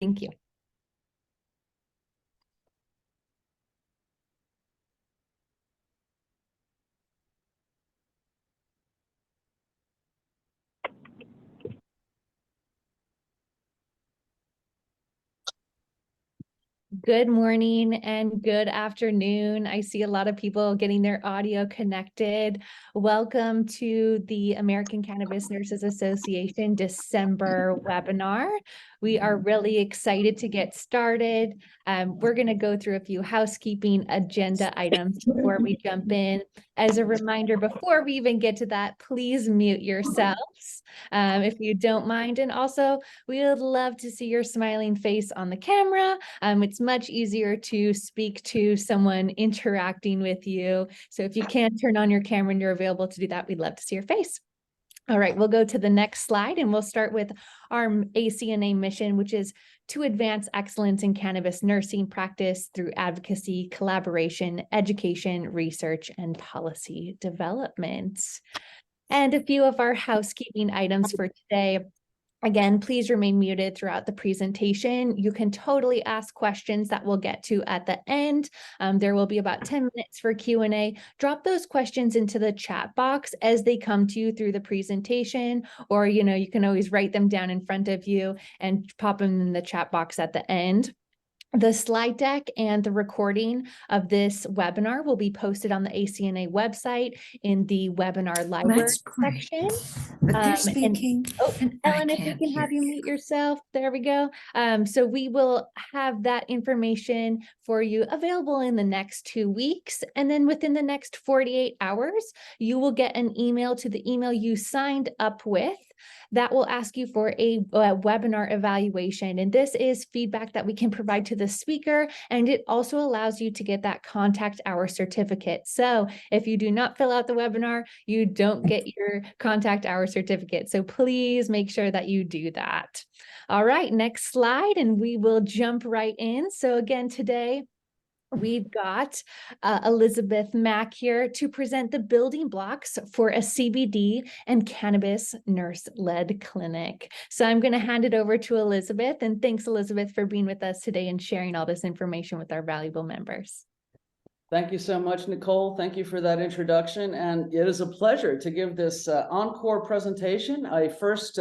Thank you. Good morning and good afternoon. I see a lot of people getting their audio connected. Welcome to the American Cannabis Nurses Association December webinar. We are really excited to get started. We're going to go through a few housekeeping agenda items before we jump in. As a reminder, before we even get to that, please mute yourselves if you don't mind. And also, we would love to see your smiling face on the camera. It's much easier to speak to someone interacting with you. So if you can turn on your camera and you're available to do that, we'd love to see your face. All right, we'll go to the next slide and we'll start with our ACNA mission, which is to advance excellence in cannabis nursing practice through advocacy, collaboration, education, research, and policy development. And a few of our housekeeping items for today. Again, please remain muted throughout the presentation. You can totally ask questions that we'll get to at the end. There will be about 10 minutes for Q&A. Drop those questions into the chat box as they come to you through the presentation, or you can always write them down in front of you and pop them in the chat box at the end. The slide deck and the recording of this webinar will be posted on the ACNA website in the webinar library section. But they're speaking. And Ellen, if we can have you mute yourself. There we go. So we will have that information for you available in the next 2 weeks. And then within the next 48 hours, you will get an email to the email you signed up with that will ask you for a webinar evaluation. And this is feedback that we can provide to the speaker, and it also allows you to get that contact hour certificate. So if you do not fill out the webinar, you don't get your contact hour certificate. So please make sure that you do that. All right, next slide, and we will jump right in. So again, today, we've got Elizabeth Mack here to present the building blocks for a CBD and cannabis nurse-led clinic. So I'm going to hand it over to Elizabeth, and thanks, Elizabeth, for being with us today and sharing all this information with our valuable members. Thank you so much, Nicole. Thank you for that introduction. And it is a pleasure to give this encore presentation. I first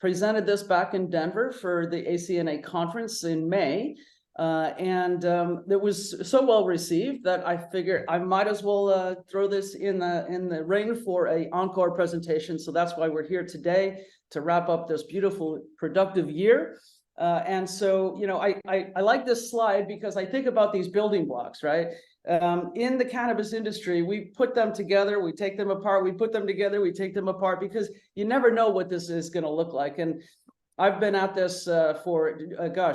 presented this back in Denver for the ACNA conference in May. It was so well received that I figured I might as well throw this in the ring for an encore presentation. So that's why we're here today, to wrap up this beautiful, productive year. I like this slide because I think about these building blocks, right? In the cannabis industry, we put them together, we take them apart, we put them together, we take them apart, because you never know what this is going to look like. And I've been at this for,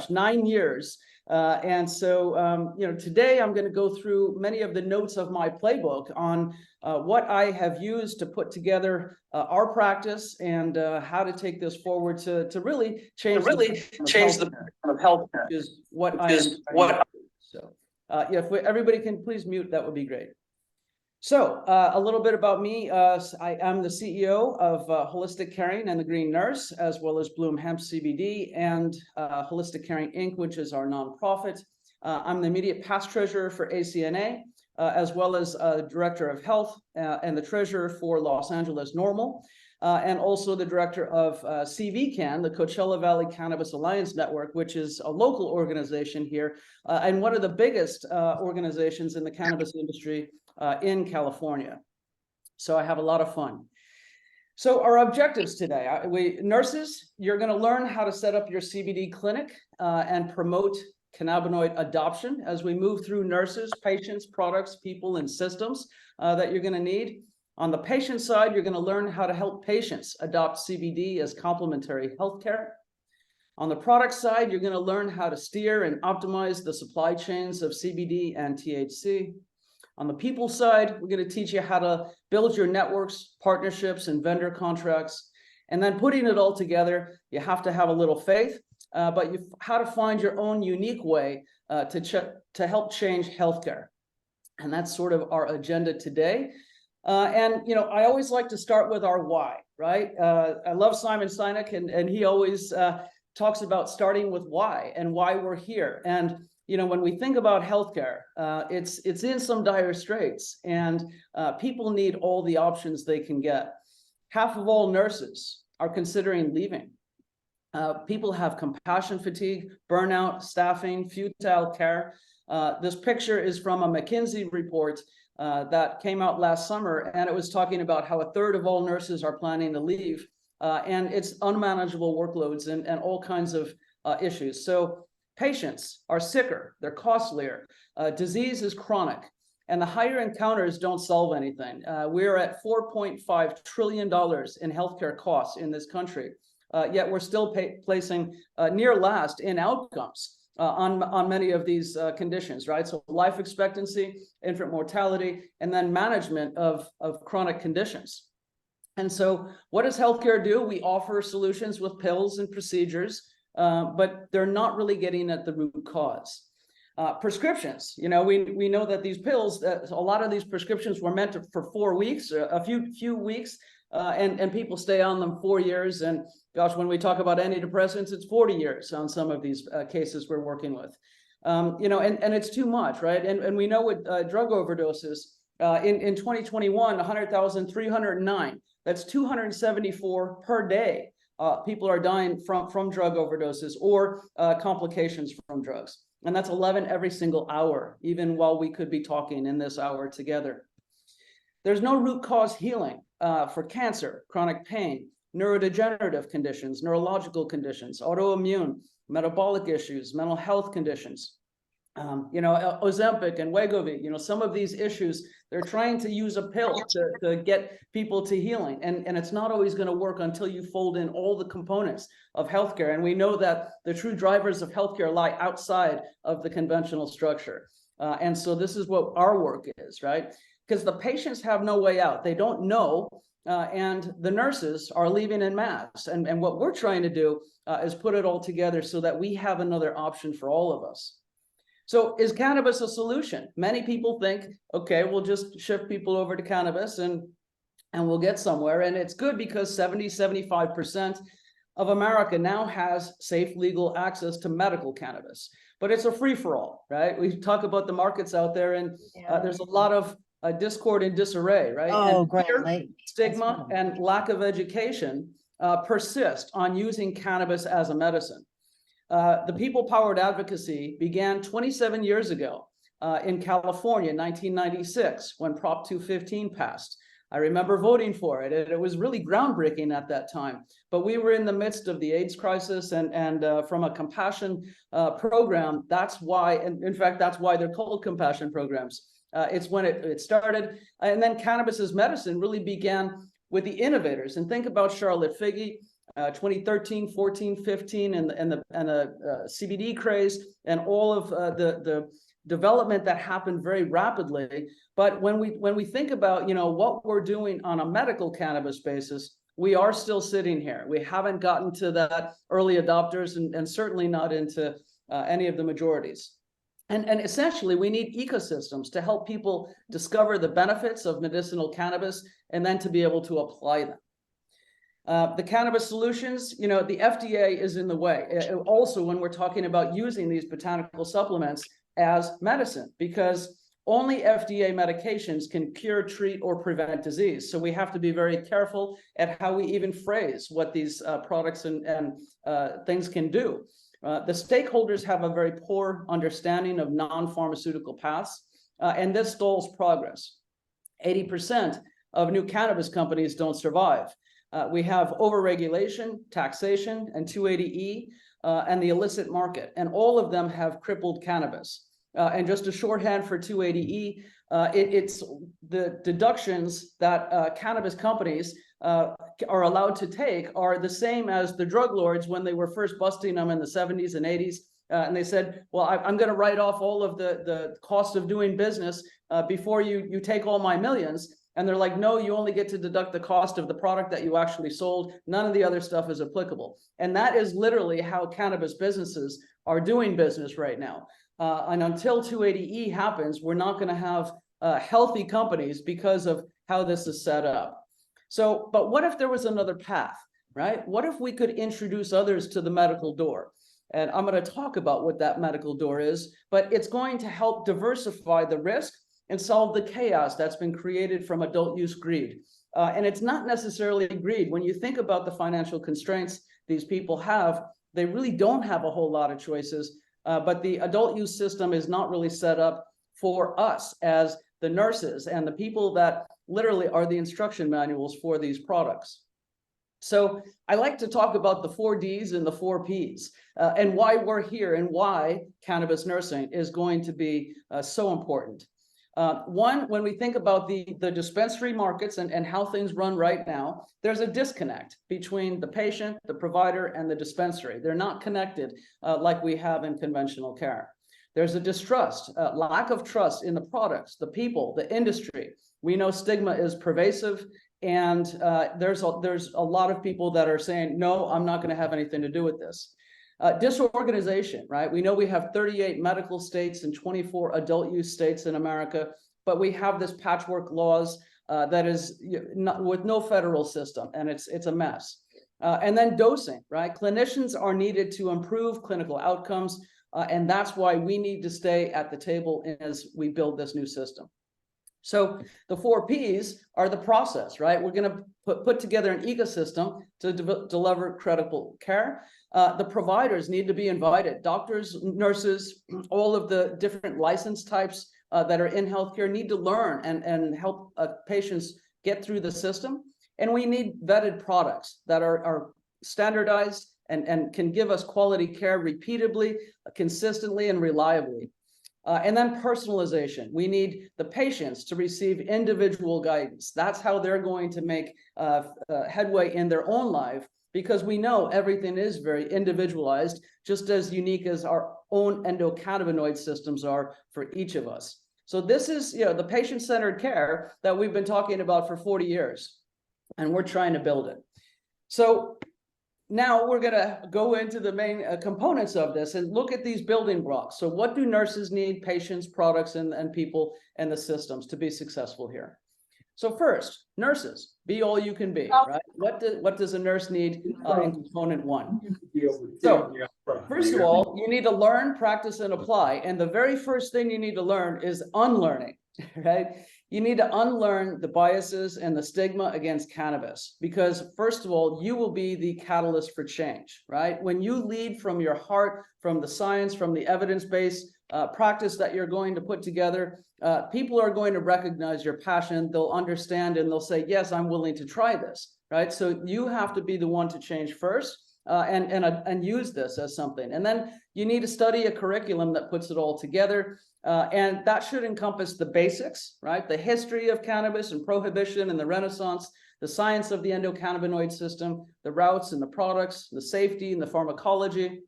9 years. Today I'm going to go through many of the notes of my playbook on what I have used to put together our practice and how to take this forward to really change the of healthcare, which is what I am. So if everybody can please mute, that would be great. So a little bit about me. I am the CEO of Holistic Caring and the Green Nurse, as well as Bloom Hemp CBD and Holistic Caring Inc., which is our nonprofit. I'm the immediate past treasurer for ACNA, as well as director of health and the treasurer for Los Angeles NORML, and also the director of CVCAN, the Coachella Valley Cannabis Alliance Network, which is a local organization here and one of the biggest organizations in the cannabis industry in California. So I have a lot of fun. So our objectives today, nurses, you're going to learn how to set up your CBD clinic and promote cannabinoid adoption as we move through nurses, patients, products, people, and systems that you're going to need. On the patient side, you're going to learn how to help patients adopt CBD as complementary healthcare. On the product side, you're going to learn how to steer and optimize the supply chains of CBD and THC. On the people side, we're going to teach you how to build your networks, partnerships, and vendor contracts. And then putting it all together, you have to have a little faith, but how to find your own unique way to help change healthcare. And that's sort of our agenda today. I always like to start with our why, right? I love Simon Sinek, and he always talks about starting with why and why we're here. And when we think about healthcare, it's in some dire straits, and people need all the options they can get. Half of all nurses are considering leaving. People have compassion fatigue, burnout, staffing, futile care. This picture is from a McKinsey report that came out last summer, and it was talking about how a third of all nurses are planning to leave, and it's unmanageable workloads and all kinds of issues. So patients are sicker, they're costlier, disease is chronic, and the higher encounters don't solve anything. We're at $4.5 trillion in healthcare costs in this country, yet we're still placing near last in outcomes on many of these conditions, right? So life expectancy, infant mortality, and then management of chronic conditions. And so what does healthcare do? We offer solutions with pills and procedures, but they're not really getting at the root cause. Prescriptions, we know that these pills, a lot of these prescriptions were meant for 4 weeks, a few weeks, and people stay on them 4 years. And gosh, when we talk about antidepressants, it's 40 years on some of these cases we're working with. And it's too much, right? And we know with drug overdoses, in 2021, 100,309, that's 274 per day. People are dying from drug overdoses or complications from drugs. And that's 11 every single hour, even while we could be talking in this hour together. There's no root cause healing for cancer, chronic pain, neurodegenerative conditions, neurological conditions, autoimmune, metabolic issues, mental health conditions. Ozempic and Wegovy, some of these issues, they're trying to use a pill to get people to healing. And it's not always going to work until you fold in all the components of healthcare. And we know that the true drivers of healthcare lie outside of the conventional structure. And so this is what our work is, right? Because the patients have no way out. They don't know. And the nurses are leaving en masse. And what we're trying to do is put it all together so that we have another option for all of us. So is cannabis a solution? Many people think, okay, we'll just shift people over to cannabis and we'll get somewhere. And it's good because 75% of America now has safe, legal access to medical cannabis. But it's a free-for-all, right? We talk about the markets out there, and there's a lot of discord and disarray, right? Oh, and great. Stigma and lack of education persist on using cannabis as a medicine. The people-powered advocacy began 27 years ago in California in 1996 when Prop 215 passed. I remember voting for it. It was really groundbreaking at that time. But we were in the midst of the AIDS crisis, and from a compassion program, that's why, and in fact, that's why they're called compassion programs. It's when it started. And then cannabis as medicine really began with the innovators. And think about Charlotte Figi, 2013, 14, 15, and the CBD craze, and all of the development that happened very rapidly. But when we think about what we're doing on a medical cannabis basis, we are still sitting here. We haven't gotten to that early adopters, and certainly not into any of the majorities. And essentially, we need ecosystems to help people discover the benefits of medicinal cannabis and then to be able to apply them. The cannabis solutions, the FDA is in the way. Also, when we're talking about using these botanical supplements as medicine, because only FDA medications can cure, treat, or prevent disease. So we have to be very careful at how we even phrase what these products and things can do. The stakeholders have a very poor understanding of non-pharmaceutical paths, and this stalls progress. 80% of new cannabis companies don't survive. We have overregulation, taxation, and 280E, and the illicit market, and all of them have crippled cannabis. And just a shorthand for 280E, it's the deductions that cannabis companies are allowed to take are the same as the drug lords when they were first busting them in the 70s and 80s. And they said, well, I'm going to write off all of the cost of doing business before you take all my millions. And they're like, no, you only get to deduct the cost of the product that you actually sold. None of the other stuff is applicable. And that is literally how cannabis businesses are doing business right now. And until 280E happens, we're not going to have healthy companies because of how this is set up. So, but what if there was another path? right? What if we could introduce others to the medical door? And I'm going to talk about what that medical door is, but it's going to help diversify the risk and solve the chaos that's been created from adult use greed. And it's not necessarily greed. When you think about the financial constraints these people have, they really don't have a whole lot of choices, but the adult use system is not really set up for us as the nurses and the people that literally are the instruction manuals for these products. So I like to talk about the 4Ds and the 4Ps and why we're here and why cannabis nursing is going to be so important. One, when we think about the dispensary markets and how things run right now, there's a disconnect between the patient, the provider, and the dispensary. They're not connected like we have in conventional care. There's a distrust, lack of trust in the products, the people, the industry. We know stigma is pervasive, and there's a lot of people that are saying, no, I'm not going to have anything to do with this. Disorganization, right? We know we have 38 medical states and 24 adult use states in America, but we have this patchwork laws that is not, with no federal system, and it's a mess. And then dosing, right? Clinicians are needed to improve clinical outcomes, and that's why we need to stay at the table as we build this new system. So the 4Ps are the process, right? We're going to put together an ecosystem to deliver credible care. The providers need to be invited. Doctors, nurses, all of the different license types that are in healthcare need to learn and help patients get through the system. And we need vetted products that are standardized and can give us quality care repeatedly, consistently, and reliably. And then personalization. We need the patients to receive individual guidance. That's how they're going to make headway in their own life, because we know everything is very individualized, just as unique as our own endocannabinoid systems are for each of us. So this is, the patient-centered care that we've been talking about for 40 years, and we're trying to build it. So now we're going to go into the main components of this and look at these building blocks. So what do nurses need, patients, products, and people and the systems to be successful here? So first, nurses, be all you can be, right? What does a nurse need in component one? So first of all, you need to learn, practice, and apply. And the very first thing you need to learn is unlearning, right? You need to unlearn the biases and the stigma against cannabis, because first of all, you will be the catalyst for change, right? When you lead from your heart, from the science, from the evidence-based practice that you're going to put together, people are going to recognize your passion. They'll understand and they'll say, yes, I'm willing to try this, right? So you have to be the one to change first and use this as something. And then you need to study a curriculum that puts it all together. And that should encompass the basics, right? The history of cannabis and prohibition and the Renaissance, the science of the endocannabinoid system, the routes and the products, the safety and the pharmacology,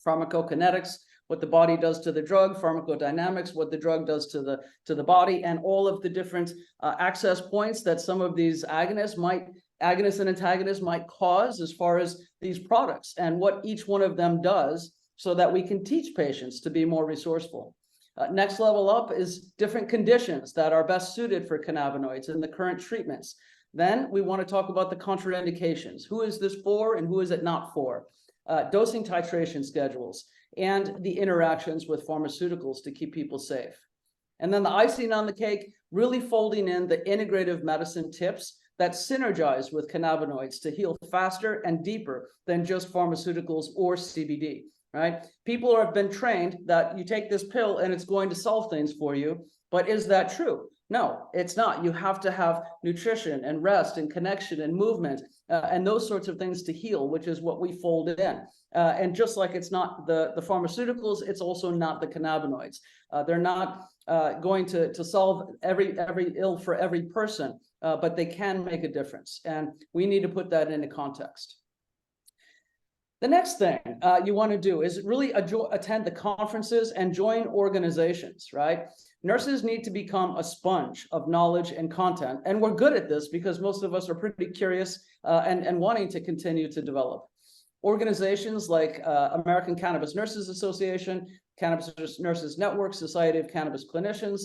pharmacokinetics, what the body does to the drug, pharmacodynamics, what the drug does to the body, and all of the different access points that some of these agonists and antagonists might cause as far as these products, and what each one of them does so that we can teach patients to be more resourceful. Next level up is different conditions that are best suited for cannabinoids and the current treatments. Then we want to talk about the contraindications. Who is this for and who is it not for? Dosing titration schedules and the interactions with pharmaceuticals to keep people safe. And then the icing on the cake, really folding in the integrative medicine tips that synergize with cannabinoids to heal faster and deeper than just pharmaceuticals or CBD. Right? People have been trained that you take this pill and it's going to solve things for you. But is that true? No, it's not. You have to have nutrition and rest and connection and movement and those sorts of things to heal, which is what we fold in. And just like it's not the pharmaceuticals, it's also not the cannabinoids. They're not going to solve every ill for every person, but they can make a difference. And we need to put that into context. The next thing you want to do is really attend the conferences and join organizations, right? Nurses need to become a sponge of knowledge and content. And we're good at this because most of us are pretty curious and wanting to continue to develop. Organizations like American Cannabis Nurses Association, Cannabis Nurses Network, Society of Cannabis Clinicians,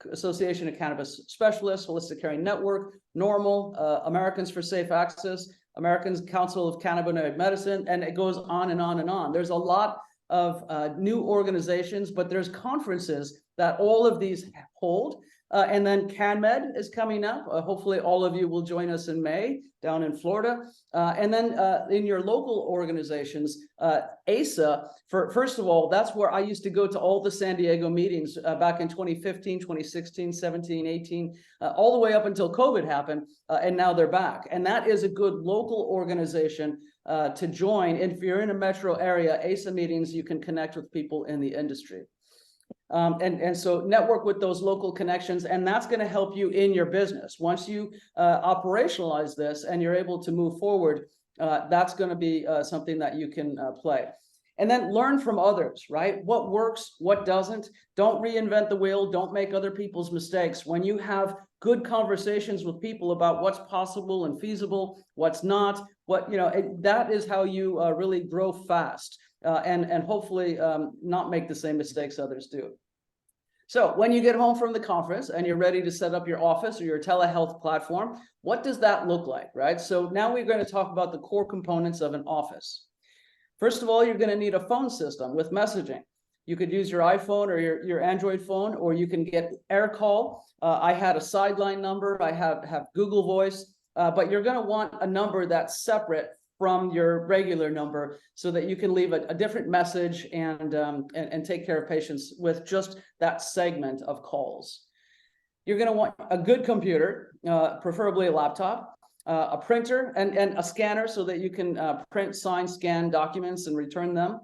Association of Cannabis Specialists, Holistic Caring Network, NORML, Americans for Safe Access. American Council of Cannabinoid Medicine, and it goes on and on and on. There's a lot of new organizations, but there's conferences that all of these hold. And then CanMed is coming up. Hopefully all of you will join us in May down in Florida. And then in your local organizations, ASA, first of all, that's where I used to go to all the San Diego meetings back in 2015, 2016, 17, 18, all the way up until COVID happened. And now they're back. And that is a good local organization to join. If you're in a metro area, ASA meetings, you can connect with people in the industry. And so network with those local connections, and that's going to help you in your business. Once you operationalize this and you're able to move forward, that's going to be something that you can play. And then learn from others, right? What works, what doesn't. Don't reinvent the wheel. Don't make other people's mistakes. When you have good conversations with people about what's possible and feasible, what's not, that is how you really grow fast. And hopefully not make the same mistakes others do. So when you get home from the conference and you're ready to set up your office or your telehealth platform, what does that look like, right? So now we're going to talk about the core components of an office. First of all, you're going to need a phone system with messaging. You could use your iPhone or your Android phone, or you can get AirCall. I had a sideline number. I have Google Voice, but you're going to want a number that's separate from your regular number so that you can leave a different message and take care of patients with just that segment of calls. You're going to want a good computer, preferably a laptop, a printer and a scanner so that you can print, sign, scan documents and return them,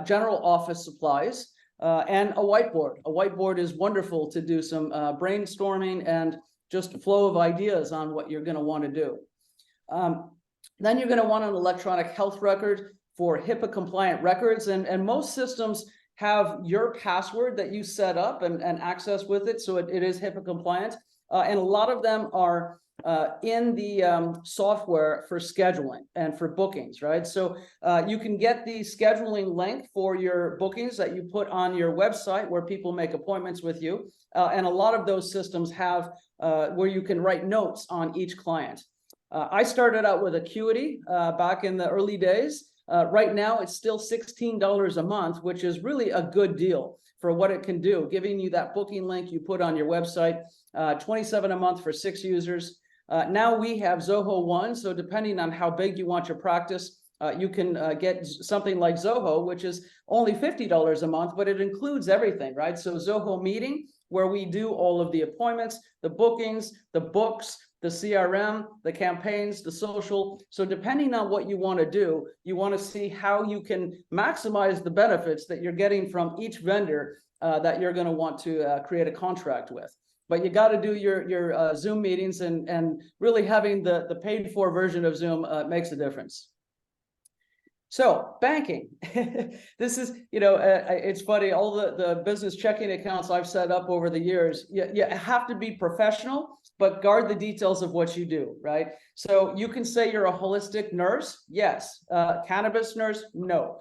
general office supplies, and a whiteboard. A whiteboard is wonderful to do some brainstorming and just flow of ideas on what you're going to want to do. Then you're going to want an electronic health record for HIPAA compliant records. And most systems have your password that you set up and access with it. So it is HIPAA compliant. And a lot of them are in the software for scheduling and for bookings, right? So you can get the scheduling link for your bookings that you put on your website where people make appointments with you. And a lot of those systems have where you can write notes on each client. I started out with Acuity back in the early days. Right now, it's still $16 a month, which is really a good deal for what it can do, giving you that booking link you put on your website, $27 a month for 6 users. Now we have Zoho One, so depending on how big you want your practice, you can get something like Zoho, which is only $50 a month, but it includes everything, right? So Zoho Meeting, where we do all of the appointments, the bookings, the books, the CRM, the campaigns, the social. So depending on what you want to do, you want to see how you can maximize the benefits that you're getting from each vendor that you're going to want to create a contract with. But you got to do your Zoom meetings, and really having the paid for version of Zoom makes a difference. So banking, this is, it's funny, all the business checking accounts I've set up over the years, you have to be professional, but guard the details of what you do, right? So you can say you're a holistic nurse, yes. Cannabis nurse, no.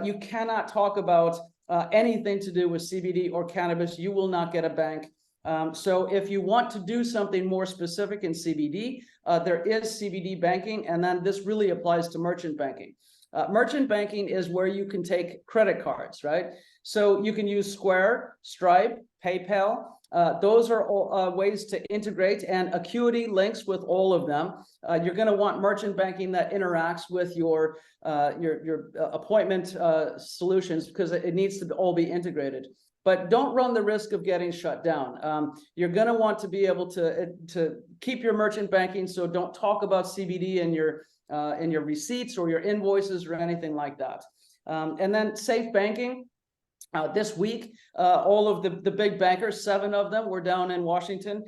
You cannot talk about anything to do with CBD or cannabis. You will not get a bank. So if you want to do something more specific in CBD, there is CBD banking, and then this really applies to merchant banking. Merchant banking is where you can take credit cards, right? So you can use Square, Stripe, PayPal. Those are all ways to integrate, and Acuity links with all of them. You're going to want merchant banking that interacts with your appointment solutions, because it needs to all be integrated. But don't run the risk of getting shut down. You're going to want to be able to keep your merchant banking, so don't talk about CBD in your receipts or your invoices or anything like that. And then safe banking. This week, all of the big bankers, 7 of them were down in Washington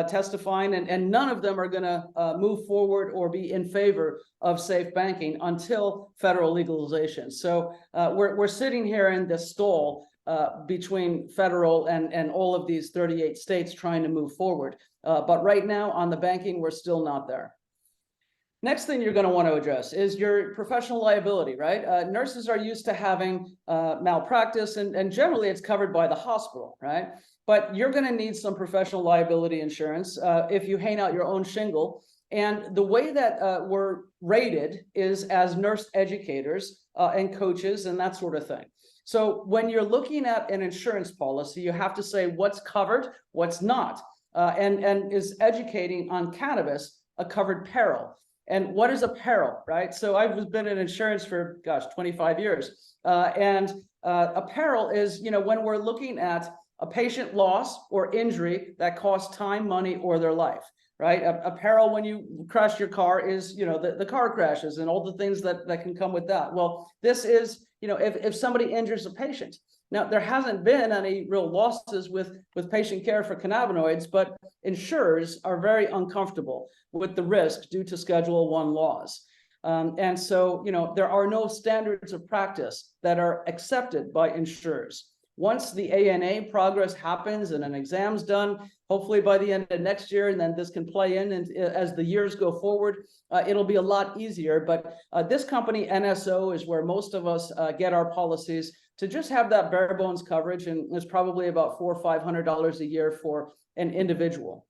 testifying, and none of them are going to move forward or be in favor of safe banking until federal legalization. So we're sitting here in this stall between federal and all of these 38 states trying to move forward. But right now on the banking, we're still not there. Next thing you're going to want to address is your professional liability, right? Nurses are used to having malpractice, and generally it's covered by the hospital, right? But you're going to need some professional liability insurance if you hang out your own shingle And the way that we're rated is as nurse educators and coaches and that sort of thing. So when you're looking at an insurance policy, you have to say what's covered, what's not, and is educating on cannabis a covered peril. And what is a peril, right? So I've been in insurance for, gosh, 25 years. A peril is, when we're looking at a patient loss or injury that costs time, money, or their life, right? A peril when you crash your car is, the car crashes and all the things that can come with that. Well, this is, if somebody injures a patient. Now, there hasn't been any real losses with patient care for cannabinoids, but insurers are very uncomfortable with the risk due to Schedule I laws. And so, there are no standards of practice that are accepted by insurers. Once the ANA progress happens and an exam's done, hopefully by the end of next year, and then this can play in and as the years go forward, it'll be a lot easier. But this company, NSO, is where most of us get our policies to just have that bare bones coverage, and it's probably about $400 or $500 a year for an individual.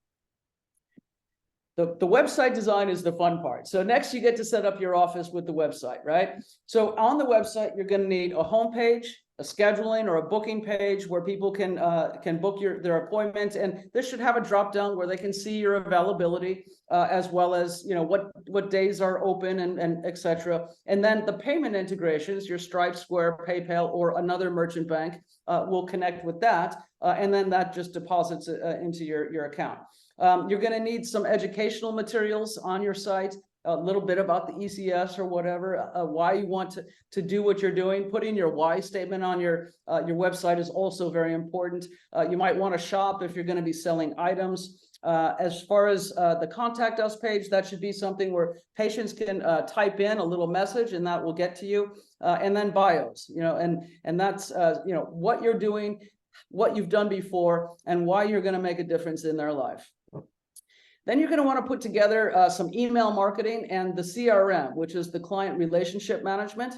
The website design is the fun part. So next you get to set up your office with the website, right? So on the website, you're going to need a homepage, a scheduling or a booking page where people can book their appointment. And this should have a drop down where they can see your availability as well as, what days are open and et cetera. And then the payment integrations, your Stripe, Square, PayPal, or another merchant bank will connect with that. And then that just deposits into your account. You're going to need some educational materials on your site, a little bit about the ECS or whatever, why you want to do what you're doing. Putting your why statement on your website is also very important. You might want to shop if you're going to be selling items. As far as the contact us page, that should be something where patients can type in a little message and that will get to you. And then bios, and that's, what you're doing, what you've done before, and why you're going to make a difference in their life. Then you're going to want to put together some email marketing and the CRM, which is the client relationship management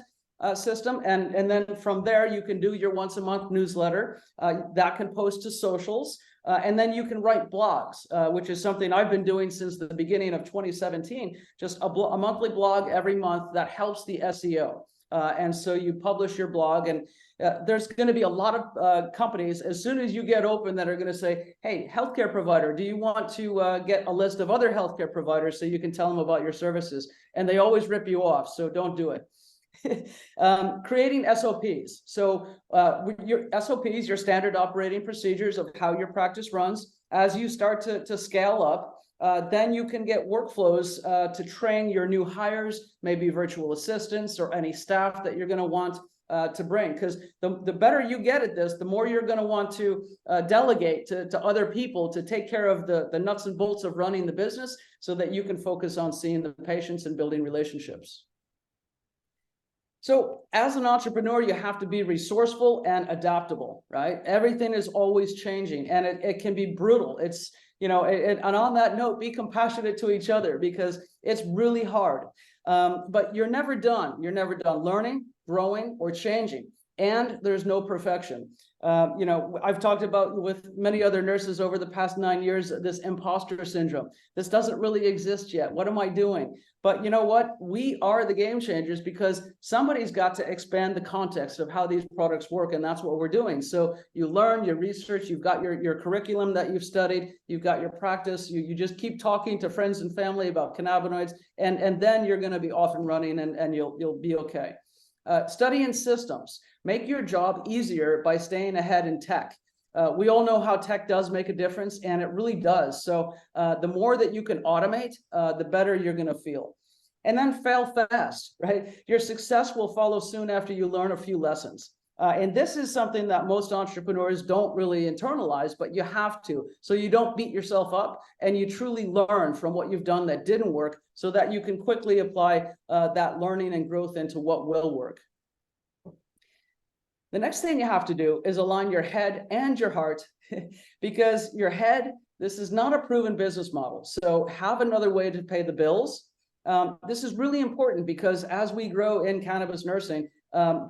system. And then from there, you can do your once a month newsletter that can post to socials. And then you can write blogs, which is something I've been doing since the beginning of 2017, just a monthly blog every month that helps the SEO. And so you publish your blog, and there's going to be a lot of companies as soon as you get open that are going to say, hey, healthcare provider, do you want to get a list of other healthcare providers so you can tell them about your services? And they always rip you off, so don't do it. Creating SOPs. So your SOPs, your standard operating procedures of how your practice runs. As you start to scale up, then you can get workflows to train your new hires, maybe virtual assistants or any staff that you're going to want to bring. Because the better you get at this, the more you're going to want to delegate to other people to take care of the nuts and bolts of running the business so that you can focus on seeing the patients and building relationships. So as an entrepreneur, you have to be resourceful and adaptable, right? Everything is always changing, and it can be brutal. It's, and on that note, be compassionate to each other because it's really hard. But you're never done. You're never done learning, growing, or changing. And there's no perfection. I've talked about with many other nurses over the past 9 years, this imposter syndrome. This doesn't really exist yet. What am I doing? But you know what? We are the game changers because somebody's got to expand the context of how these products work. And that's what we're doing. So you learn, you research, you've got your curriculum that you've studied, you've got your practice, you just keep talking to friends and family about cannabinoids, and then you're going to be off and running and you'll be okay. Studying systems. Make your job easier by staying ahead in tech. We all know how tech does make a difference, and it really does. So the more that you can automate, the better you're going to feel. And then fail fast, right? Your success will follow soon after you learn a few lessons. And this is something that most entrepreneurs don't really internalize, but you have to. So you don't beat yourself up and you truly learn from what you've done that didn't work so that you can quickly apply that learning and growth into what will work. The next thing you have to do is align your head and your heart because your head, this is not a proven business model. So have another way to pay the bills. This is really important because as we grow in cannabis nursing,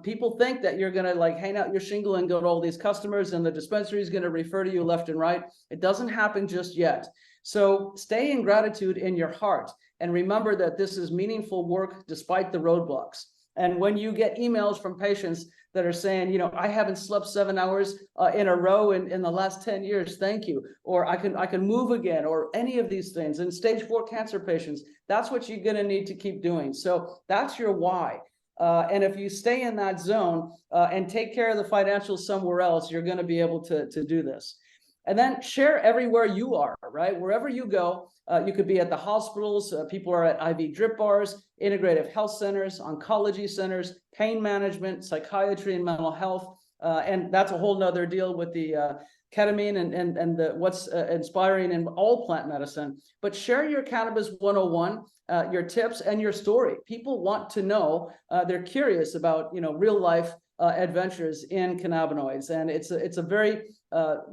people think that you're going to hang out your shingle and go to all these customers and the dispensary is going to refer to you left and right. It doesn't happen just yet. So stay in gratitude in your heart And remember that this is meaningful work despite the roadblocks. And when you get emails from patients that are saying, you know, I haven't slept 7 hours in a row in the last 10 years, thank you. Or I can move again, or any of these things. In stage 4 cancer patients, that's what you're gonna need to keep doing. So that's your why. And if you stay in that zone and take care of the financials somewhere else, you're gonna be able to do this. And then share everywhere you are, right? Wherever you go, you could be at the hospitals, people are at IV drip bars, integrative health centers, oncology centers, pain management, psychiatry and mental health. And that's a whole nother deal with the ketamine and the, what's inspiring in all plant medicine. But share your Cannabis 101, your tips and your story. People want to know, they're curious about, you know, real life adventures in cannabinoids. And it's a very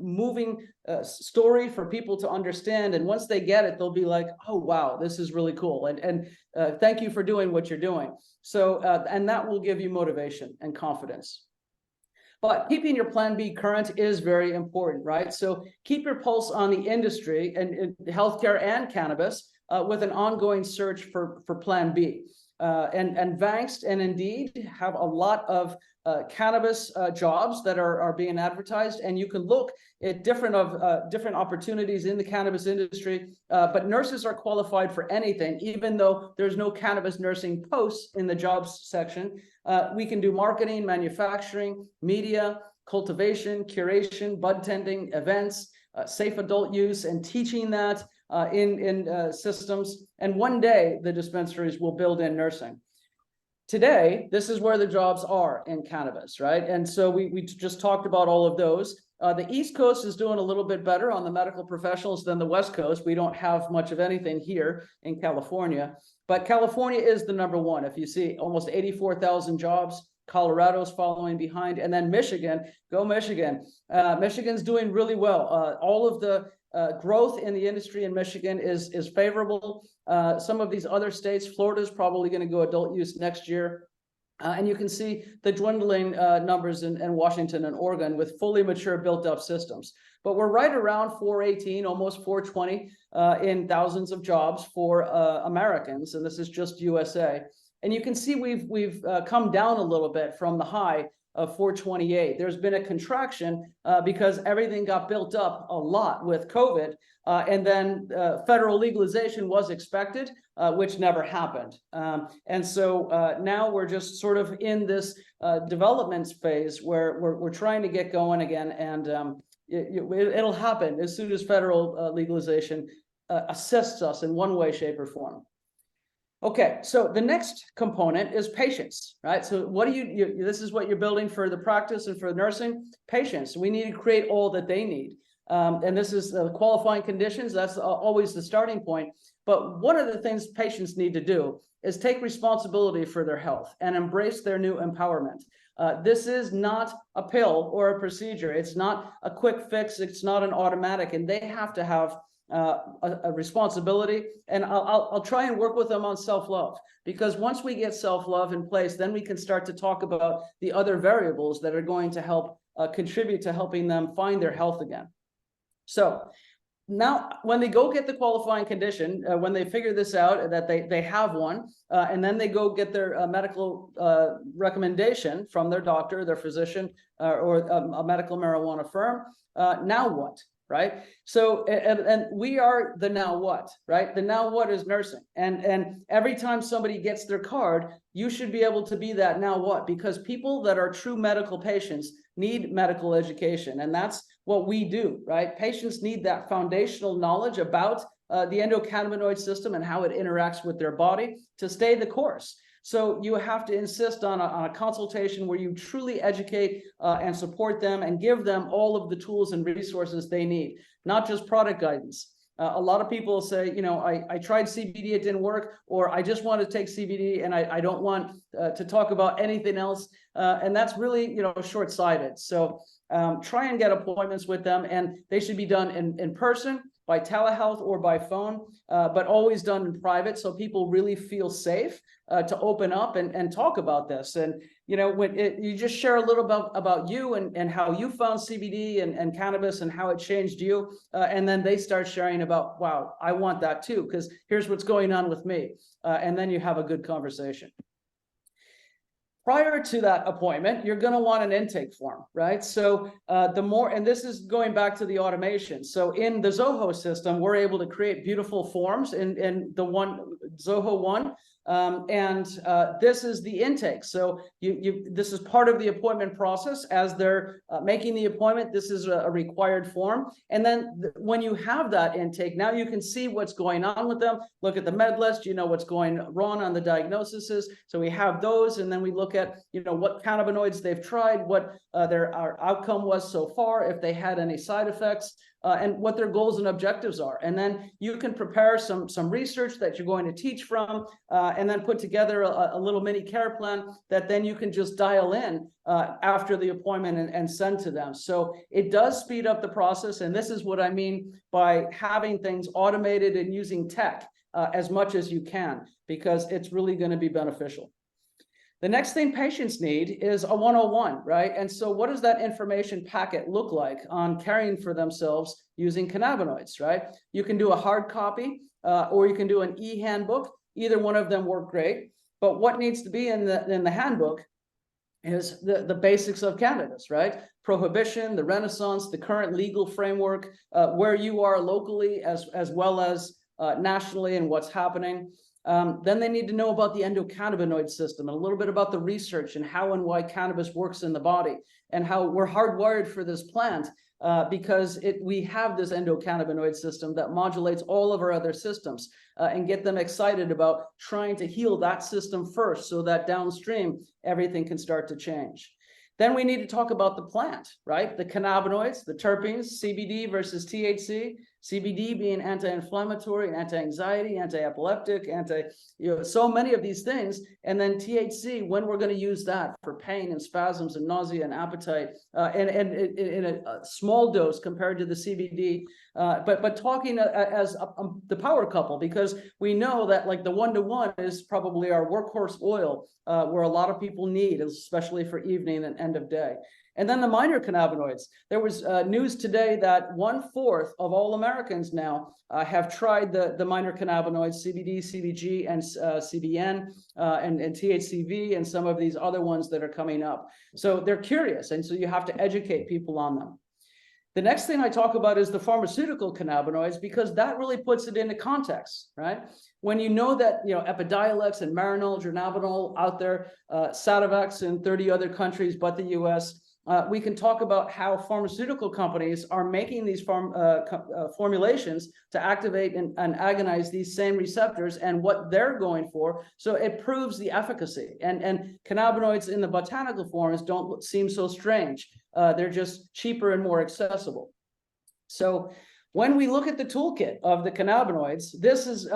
moving story for people to understand. And once they get it, they'll be like, oh, wow, this is really cool. And thank you for doing what you're doing. So, and that will give you motivation and confidence. But keeping your plan B current is very important, right? So keep your pulse on the industry and healthcare and cannabis with an ongoing search for plan B. And Vaxxed and Indeed have a lot of cannabis jobs that are being advertised, and you can look at different opportunities in the cannabis industry. But nurses are qualified for anything, even though there's no cannabis nursing posts in the jobs section. We can do marketing, manufacturing, media, cultivation, curation, bud tending, events, safe adult use, and teaching that in systems. And one day the dispensaries will build in nursing. Today, this is where the jobs are in cannabis, right? And so we just talked about all of those. The East Coast is doing a little bit better on the medical professionals than the West Coast. We don't have much of anything here in California, but California is the #1. If you see almost 84,000 jobs, Colorado's following behind, and then Michigan, go Michigan. Michigan's doing really well. All of the growth in the industry in Michigan is favorable. Some of these other states, Florida's probably going to go adult use next year. And you can see the dwindling numbers in Washington and Oregon with fully mature built up systems. But we're right around 418, almost 420 in thousands of jobs for Americans. And this is just USA. And you can see we've come down a little bit from the high of 428. There's been a contraction because everything got built up a lot with COVID. And then federal legalization was expected, which never happened. And so now we're just sort of in this development phase where we're trying to get going again. And it'll happen as soon as federal legalization assists us in one way, shape, or form. Okay, so the next component is patience, right? So what do you this is what you're building for the practice and for nursing, patience. We need to create all that they need. And this is the qualifying conditions. That's always the starting point. But one of the things patients need to do is take responsibility for their health and embrace their new empowerment. This is not a pill or a procedure. It's not a quick fix. It's not an automatic, and they have to have a responsibility. And I'll try and work with them on self-love, because once we get self-love in place, then we can start to talk about the other variables that are going to help contribute to helping them find their health again. So now when they go get the qualifying condition, when they figure this out, that they have one, and then they go get their medical recommendation from their doctor, their physician, or a medical marijuana firm, now what? Right? So, and we are the now what, right? The now what is nursing. And every time somebody gets their card, you should be able to be that now what, because people that are true medical patients need medical education. And that's what we do, right? Patients need that foundational knowledge about the endocannabinoid system and how it interacts with their body to stay the course. So you have to insist on a consultation where you truly educate and support them and give them all of the tools and resources they need, not just product guidance. A lot of people say, you know, I tried CBD, it didn't work, or I just want to take CBD and I don't want to talk about anything else. And that's really, you know, short-sighted. So try and get appointments with them, and they should be done in person by telehealth or by phone, but always done in private, so people really feel safe to open up and talk about this. And when you just share a little about you and how you found CBD and cannabis and how it changed you, and then they start sharing about, wow, I want that too, because here's what's going on with me, and then you have a good conversation. Prior to that appointment, you're going to want an intake form, right? So the more, and this is going back to the automation. So in the Zoho system, we're able to create beautiful forms in the Zoho 1. This is the intake. So this is part of the appointment process. As they're making the appointment, this is a required form. And then when you have that intake, now you can see what's going on with them. Look at the med list, what's going wrong on the diagnoses. So we have those, and then we look at what cannabinoids they've tried, what their outcome was so far, if they had any side effects, and what their goals and objectives are. And then you can prepare some research that you're going to teach from, and then put together a little mini care plan that then you can just dial in after the appointment and send to them. So it does speed up the process. And this is what I mean by having things automated and using tech as much as you can, because it's really going to be beneficial. The next thing patients need is a 101, right? And so what does that information packet look like on caring for themselves using cannabinoids, right? You can do a hard copy or you can do an e-handbook. Either one of them work great. But what needs to be in the handbook is the basics of cannabis, right? Prohibition, the Renaissance, the current legal framework, where you are locally as well as nationally and what's happening. Then they need to know about the endocannabinoid system and a little bit about the research and how and why cannabis works in the body and how we're hardwired for this plant because we have this endocannabinoid system that modulates all of our other systems and get them excited about trying to heal that system first so that downstream everything can start to change. Then we need to talk about the plant, right? The cannabinoids, the terpenes, CBD versus THC, CBD being anti-inflammatory, anti-anxiety, anti-epileptic, so many of these things. And then THC, when we're going to use that for pain and spasms and nausea and appetite, and in a small dose compared to the CBD, but talking as the power couple, because we know that like the 1-to-1 is probably our workhorse oil, where a lot of people need, especially for evening and end of day. And then the minor cannabinoids. There was news today that 1/4 of all Americans now have tried the minor cannabinoids, CBD, CBG, and CBN, and THCV, and some of these other ones that are coming up. So they're curious, and so you have to educate people on them. The next thing I talk about is the pharmaceutical cannabinoids, because that really puts it into context, right? When you know that, Epidiolex and Marinol, Dronabinol out there, Sativex in 30 other countries but the US, we can talk about how pharmaceutical companies are making these formulations to activate and agonize these same receptors and what they're going for. So it proves the efficacy. And cannabinoids in the botanical forms don't seem so strange. They're just cheaper and more accessible. So when we look at the toolkit of the cannabinoids, this is,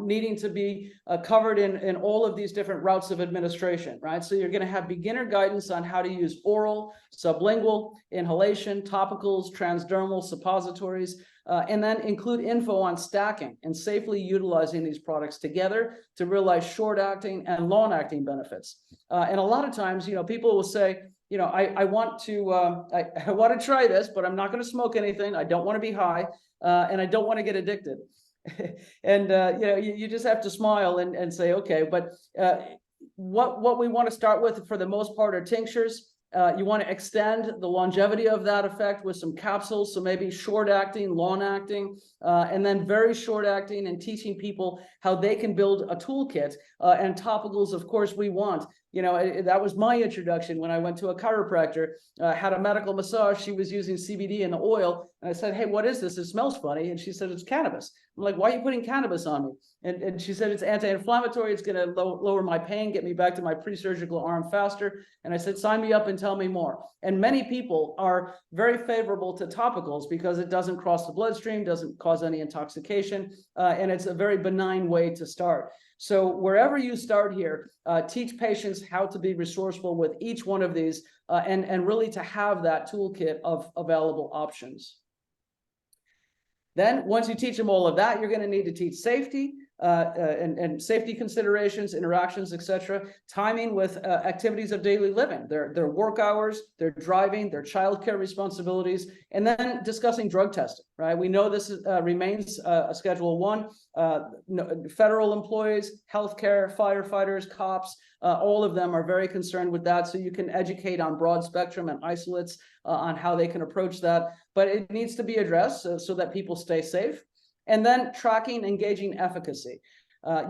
needing to be covered in all of these different routes of administration, right? So you're going to have beginner guidance on how to use oral, sublingual, inhalation, topicals, transdermal, suppositories, and then include info on stacking and safely utilizing these products together to realize short-acting and long-acting benefits. And a lot of times, people will say, I want to try this, but I'm not going to smoke anything. I don't want to be high, and I don't want to get addicted. And you just have to smile and say, okay. But what we want to start with for the most part are tinctures. You want to extend the longevity of that effect with some capsules, so maybe short-acting, long-acting, and then very short-acting, and teaching people how they can build a toolkit. And topicals, of course, we want. That was my introduction when I went to a chiropractor, had a medical massage. She was using CBD in the oil. And I said, hey, what is this? It smells funny. And she said, it's cannabis. I'm like, why are you putting cannabis on me? And she said, it's anti-inflammatory. It's going to lower my pain, get me back to my pre-surgical arm faster. And I said, sign me up and tell me more. And many people are very favorable to topicals because it doesn't cross the bloodstream, doesn't cause any intoxication, and it's a very benign way to start. So wherever you start here, teach patients how to be resourceful with each one of these and really to have that toolkit of available options. Then once you teach them all of that, you're going to need to teach safety, and safety considerations, interactions, etc., timing with activities of daily living, their work hours, their driving, their childcare responsibilities, and then discussing drug testing, right? We know this remains a Schedule 1. Federal employees, healthcare, firefighters, cops, all of them are very concerned with that. So you can educate on broad spectrum and isolates on how they can approach that, but it needs to be addressed so that people stay safe. And then tracking engaging efficacy.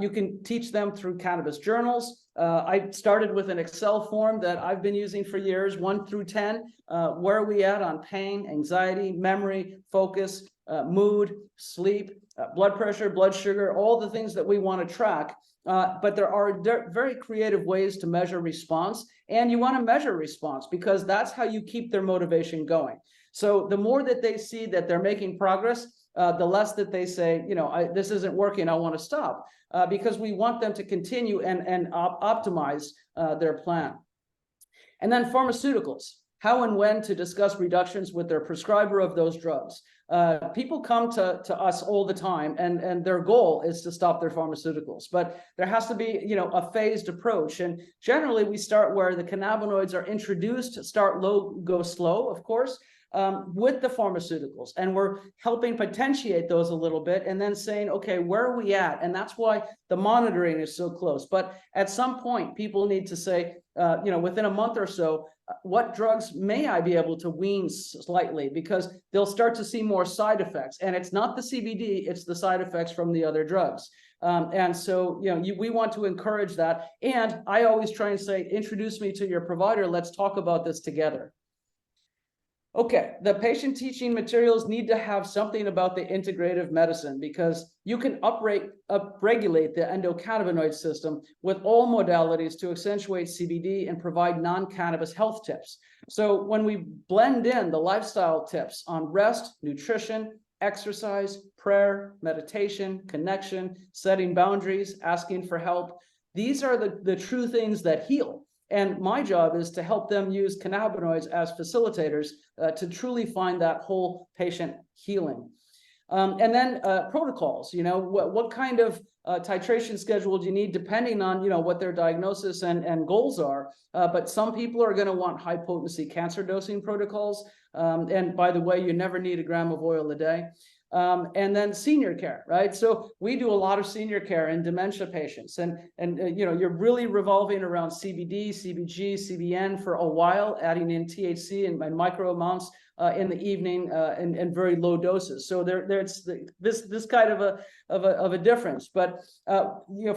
You can teach them through cannabis journals. I started with an Excel form that I've been using for years, 1 through 10. Where are we at on pain, anxiety, memory, focus, mood, sleep, blood pressure, blood sugar, all the things that we want to track. But there are very creative ways to measure response, and you want to measure response because that's how you keep their motivation going. So the more that they see that they're making progress, the less that they say, this isn't working, I want to stop, because we want them to continue and optimize their plan. And then pharmaceuticals, how and when to discuss reductions with their prescriber of those drugs. People come to us all the time, and their goal is to stop their pharmaceuticals, but there has to be, a phased approach. And generally we start where the cannabinoids are introduced, start low, go slow, of course, with the pharmaceuticals, and we're helping potentiate those a little bit and then saying, okay, where are we at? And that's why the monitoring is so close. But at some point people need to say, within a month or so, what drugs may I be able to wean slightly, because they'll start to see more side effects, and it's not the CBD, it's the side effects from the other drugs. And so, we want to encourage that. And I always try and say, introduce me to your provider. Let's talk about this together. Okay, the patient teaching materials need to have something about the integrative medicine, because you can upregulate the endocannabinoid system with all modalities to accentuate CBD and provide non-cannabis health tips. So when we blend in the lifestyle tips on rest, nutrition, exercise, prayer, meditation, connection, setting boundaries, asking for help, these are the true things that heal. And my job is to help them use cannabinoids as facilitators to truly find that whole patient healing. And then protocols, what kind of titration schedule do you need depending on, what their diagnosis and goals are. But some people are going to want high potency cancer dosing protocols. And by the way, you never need a gram of oil a day. And then senior care, right? So we do a lot of senior care in dementia patients, and you're really revolving around CBD, CBG, CBN for a while, adding in THC and micro amounts in the evening and very low doses. So there's this kind of a difference. But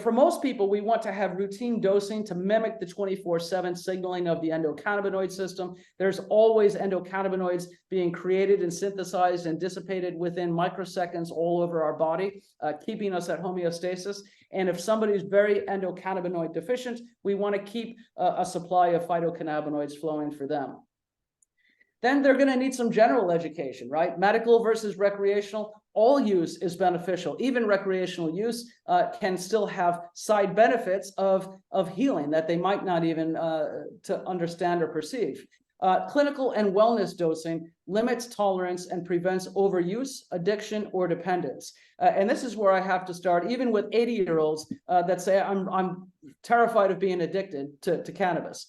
for most people, we want to have routine dosing to mimic the 24/7 signaling of the endocannabinoid system. There's always endocannabinoids being created and synthesized and dissipated within microseconds all over our body, keeping us at homeostasis. And if somebody's very endocannabinoid deficient, we want to keep a supply of phytocannabinoids flowing for them. Then they're going to need some general education, right? Medical versus recreational. All use is beneficial. Even recreational use can still have side benefits of healing that they might not even to understand or perceive. Clinical and wellness dosing limits tolerance and prevents overuse, addiction, or dependence. And this is where I have to start, even with 80-year-olds that say, I'm terrified of being addicted to cannabis.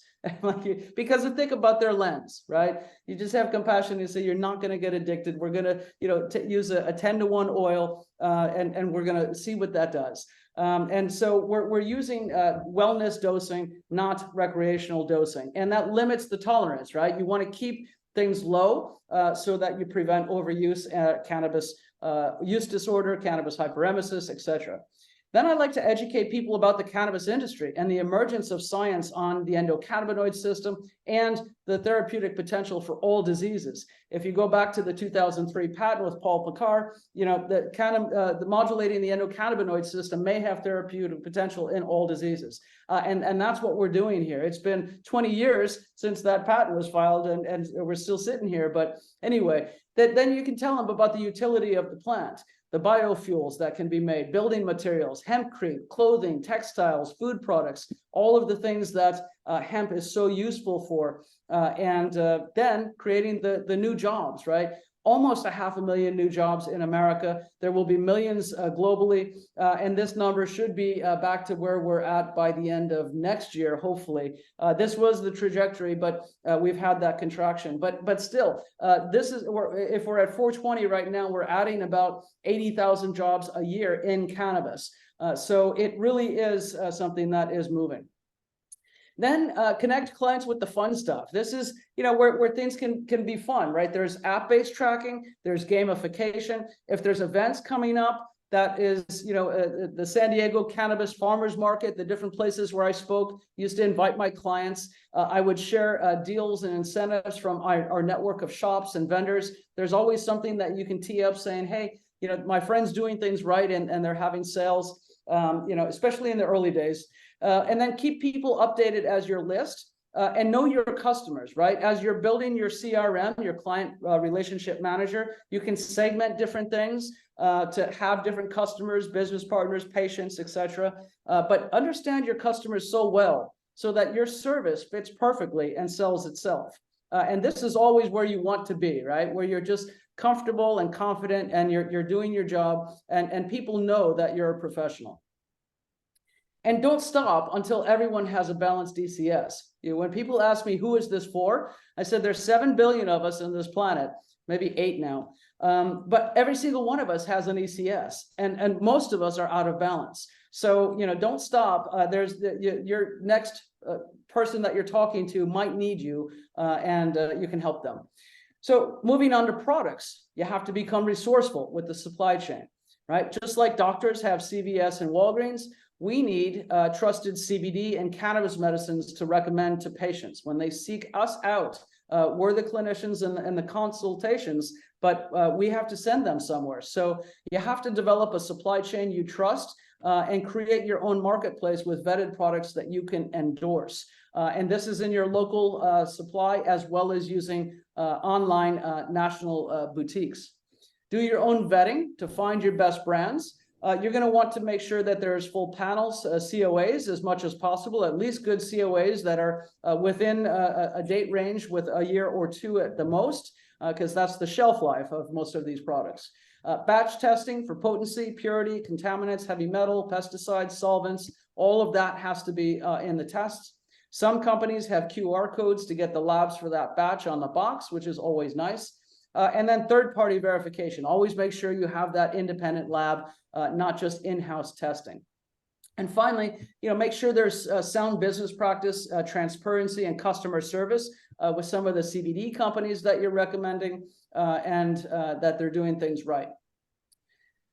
Because think about their lens, right? You just have compassion and say, you're not going to get addicted. We're going to use a 10-to-1 oil and we're going to see what that does. And so we're using wellness dosing, not recreational dosing. And that limits the tolerance, right? You want to keep things low so that you prevent overuse, cannabis use disorder, cannabis hyperemesis, etc. Then I'd like to educate people about the cannabis industry and the emergence of science on the endocannabinoid system and the therapeutic potential for all diseases. If you go back to the 2003 patent with Paul Picard, the modulating the endocannabinoid system may have therapeutic potential in all diseases. And that's what we're doing here. It's been 20 years since that patent was filed, and we're still sitting here. But anyway, then you can tell them about the utility of the plant, the biofuels that can be made, building materials, hempcrete, clothing, textiles, food products, all of the things that hemp is so useful for, and then creating the new jobs, right? almost 500,000 new jobs in America. There will be millions globally, and this number should be back to where we're at by the end of next year, hopefully. This was the trajectory, but we've had that contraction. But still, if we're at 420 right now, we're adding about 80,000 jobs a year in cannabis. So it really is something that is moving. Then connect clients with the fun stuff. This is, where things can be fun, right? There's app-based tracking, there's gamification. If there's events coming up, that is, the San Diego Cannabis Farmers Market, the different places where I spoke, used to invite my clients. I would share deals and incentives from our network of shops and vendors. There's always something that you can tee up saying, hey, my friend's doing things right and they're having sales, especially in the early days. And then keep people updated as your list and know your customers, right? As you're building your CRM, your client relationship manager, you can segment different things to have different customers, business partners, patients, etc. But understand your customers so well so that your service fits perfectly and sells itself. And this is always where you want to be, right? Where you're just comfortable and confident and you're doing your job and people know that you're a professional. And don't stop until everyone has a balanced DCS. When people ask me, who is this for? I said, there's 7 billion of us on this planet, maybe 8 now. But every single one of us has an ECS, and most of us are out of balance. So, don't stop. Your next person that you're talking to might need you, and you can help them. So moving on to products, you have to become resourceful with the supply chain, right? Just like doctors have CVS and Walgreens, we need trusted CBD and cannabis medicines to recommend to patients. When they seek us out, we're the clinicians and the consultations, but we have to send them somewhere. So you have to develop a supply chain you trust and create your own marketplace with vetted products that you can endorse. And this is in your local supply as well as using online national boutiques. Do your own vetting to find your best brands. You're going to want to make sure that there's full panels, COAs as much as possible, at least good COAs that are within a date range with a year or 2 at the most, because that's the shelf life of most of these products. Batch testing for potency, purity, contaminants, heavy metal, pesticides, solvents, all of that has to be in the tests. Some companies have QR codes to get the labs for that batch on the box, which is always nice. And then third-party verification. Always make sure you have that independent lab, not just in-house testing. And finally, make sure there's sound business practice, transparency, and customer service with some of the CBD companies that you're recommending, and that they're doing things right.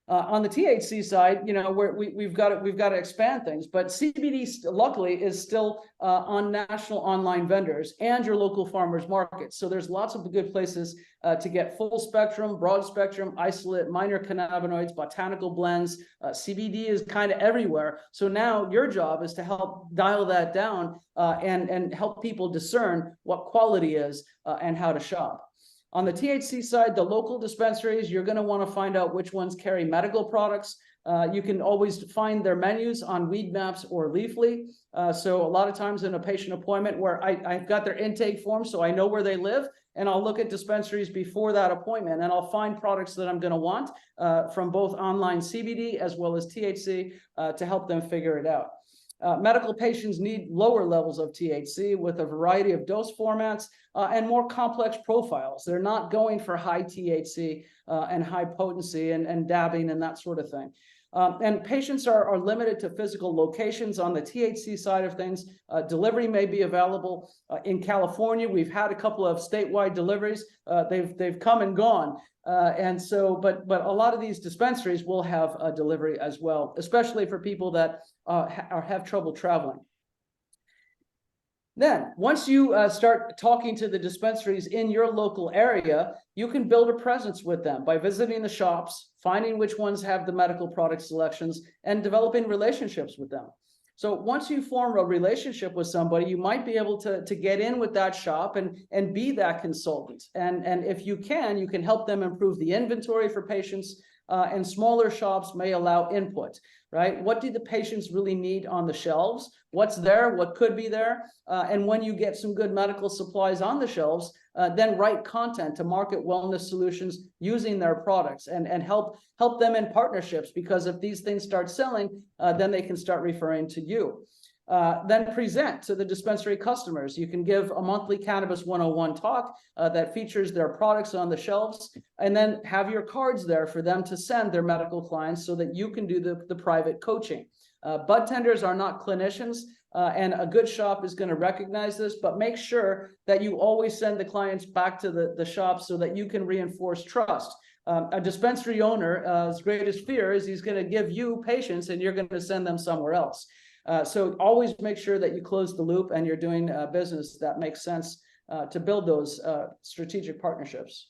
On the THC side, we've got to expand things, but CBD luckily is still on national online vendors and your local farmers markets. So there's lots of good places to get full spectrum, broad spectrum, isolate, minor cannabinoids, botanical blends. CBD is kind of everywhere. So now your job is to help dial that down and help people discern what quality is and how to shop. On the THC side, the local dispensaries, you're going to want to find out which ones carry medical products. You can always find their menus on Weed Maps or Leafly. So a lot of times in a patient appointment where I've got their intake form, so I know where they live, and I'll look at dispensaries before that appointment, and I'll find products that I'm going to want from both online CBD as well as THC to help them figure it out. Medical patients need lower levels of THC with a variety of dose formats and more complex profiles. They're not going for high THC and high potency and dabbing and that sort of thing. And patients are limited to physical locations on the THC side of things. Delivery may be available in California. We've had a couple of statewide deliveries. They've come and gone. And so, but a lot of these dispensaries will have a delivery as well, especially for people that have trouble traveling. Then, once you start talking to the dispensaries in your local area, you can build a presence with them by visiting the shops, finding which ones have the medical product selections, and developing relationships with them. So once you form a relationship with somebody, you might be able to get in with that shop and be that consultant. And if you can help them improve the inventory for patients, and smaller shops may allow input, right? What do the patients really need on the shelves? What's there? What could be there? And when you get some good medical supplies on the shelves, then write content to market wellness solutions using their products and help them in partnerships, because if these things start selling, then they can start referring to you. Then present to the dispensary customers. You can give a monthly Cannabis 101 talk that features their products on the shelves, and then have your cards there for them to send their medical clients so that you can do the private coaching. Bud tenders are not clinicians, and a good shop is going to recognize this, but make sure that you always send the clients back to the shop so that you can reinforce trust. A dispensary owner's greatest fear is he's going to give you patients and you're going to send them somewhere else. So always make sure that you close the loop and you're doing business that makes sense to build those strategic partnerships.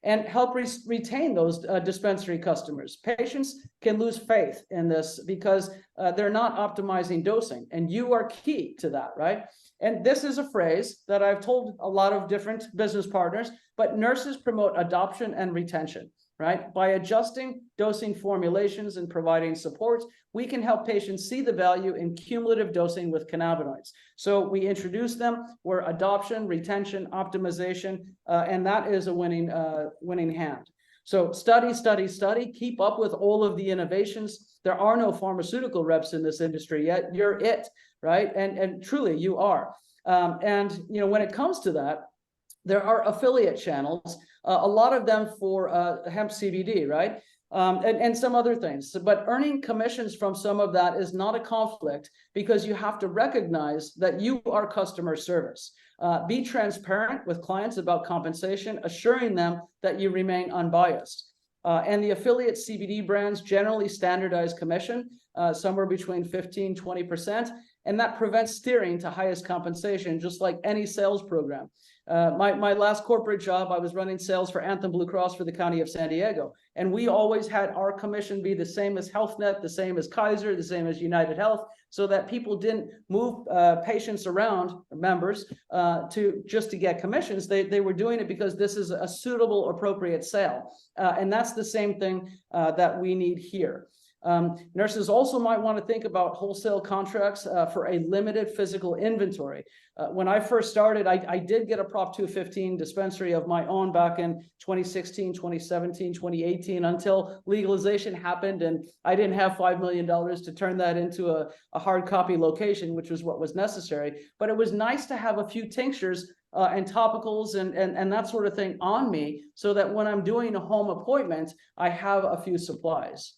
And help retain those dispensary customers. Patients can lose faith in this because they're not optimizing dosing, and you are key to that, right? And this is a phrase that I've told a lot of different business partners, but nurses promote adoption and retention, right? By adjusting dosing formulations and providing support, we can help patients see the value in cumulative dosing with cannabinoids. So we introduce them where adoption, retention, optimization, and that is a winning hand. So study, keep up with all of the innovations. There are no pharmaceutical reps in this industry yet. You're it, right? And truly you are. And you know, when it comes to that, there are affiliate channels, a lot of them for hemp CBD, right? And some other things. But earning commissions from some of that is not a conflict, because you have to recognize that you are customer service. Be transparent with clients about compensation, assuring them that you remain unbiased. And the affiliate CBD brands generally standardize commission, somewhere between 15–20%, and that prevents steering to highest compensation, just like any sales program. My last corporate job, I was running sales for Anthem Blue Cross for the county of San Diego. And we always had our commission be the same as HealthNet, the same as Kaiser, the same as United Health, so that people didn't move patients around, members, just to get commissions. They were doing it because this is a suitable, appropriate sale. And that's the same thing that we need here. Nurses also might want to think about wholesale contracts for a limited physical inventory. When I first started, I did get a Prop 215 dispensary of my own back in 2016, 2017, 2018, until legalization happened, and I didn't have $5 million to turn that into a hard copy location, which was what was necessary. But it was nice to have a few tinctures and topicals and that sort of thing on me, so that when I'm doing a home appointment, I have a few supplies.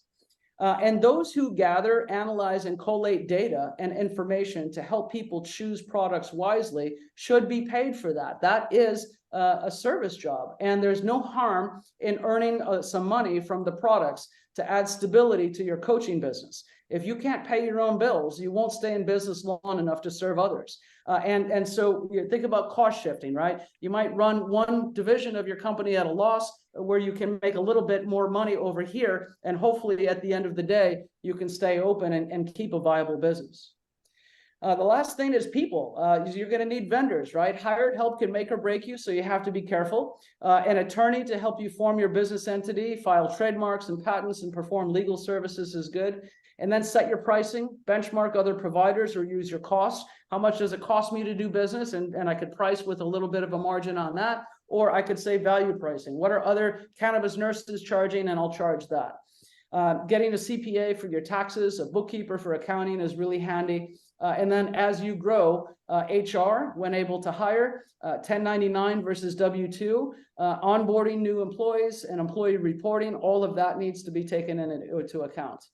And those who gather, analyze, and collate data and information to help people choose products wisely should be paid for that. That is a service job, and there's no harm in earning some money from the products to add stability to your coaching business. If you can't pay your own bills, you won't stay in business long enough to serve others. And so you think about cost shifting, right? You might run one division of your company at a loss, where you can make a little bit more money over here, and hopefully at the end of the day, you can stay open and keep a viable business. The last thing is people. You're going to need vendors, right? Hired help can make or break you, so you have to be careful. An attorney to help you form your business entity, file trademarks and patents, and perform legal services is good. And then set your pricing, benchmark other providers, or use your costs. How much does it cost me to do business? And I could price with a little bit of a margin on that. Or I could say value pricing. What are other cannabis nurses charging? And I'll charge that. Getting a CPA for your taxes, a bookkeeper for accounting is really handy. And then as you grow, HR, when able to hire, 1099 versus W-2, onboarding new employees and employee reporting, all of that needs to be taken into account.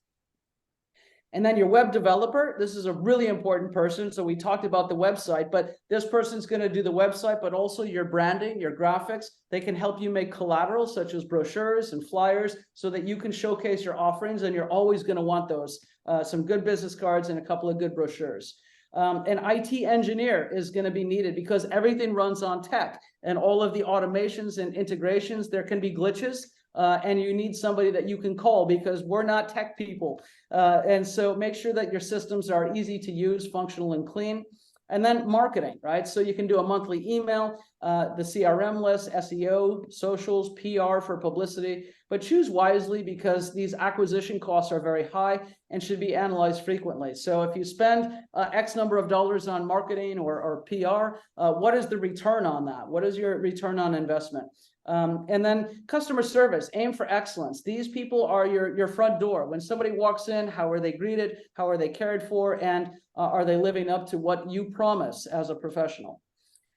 And then your web developer, this is a really important person. So we talked about the website, but this person's going to do the website, but also your branding, your graphics. They can help you make collateral such as brochures and flyers, so that you can showcase your offerings, and you're always going to want those. Some good business cards and a couple of good brochures. An IT engineer is going to be needed, because everything runs on tech, and all of the automations and integrations, there can be glitches. And you need somebody that you can call, because we're not tech people. And so make sure that your systems are easy to use, functional, and clean. And then marketing, right? So you can do a monthly email, the CRM list, SEO, socials, PR for publicity, but choose wisely because these acquisition costs are very high and should be analyzed frequently. So if you spend X number of dollars on marketing or PR, what is the return on that? What is your return on investment? And then customer service, aim for excellence. These people are your front door. When somebody walks in, how are they greeted? How are they cared for? And are they living up to what you promise as a professional?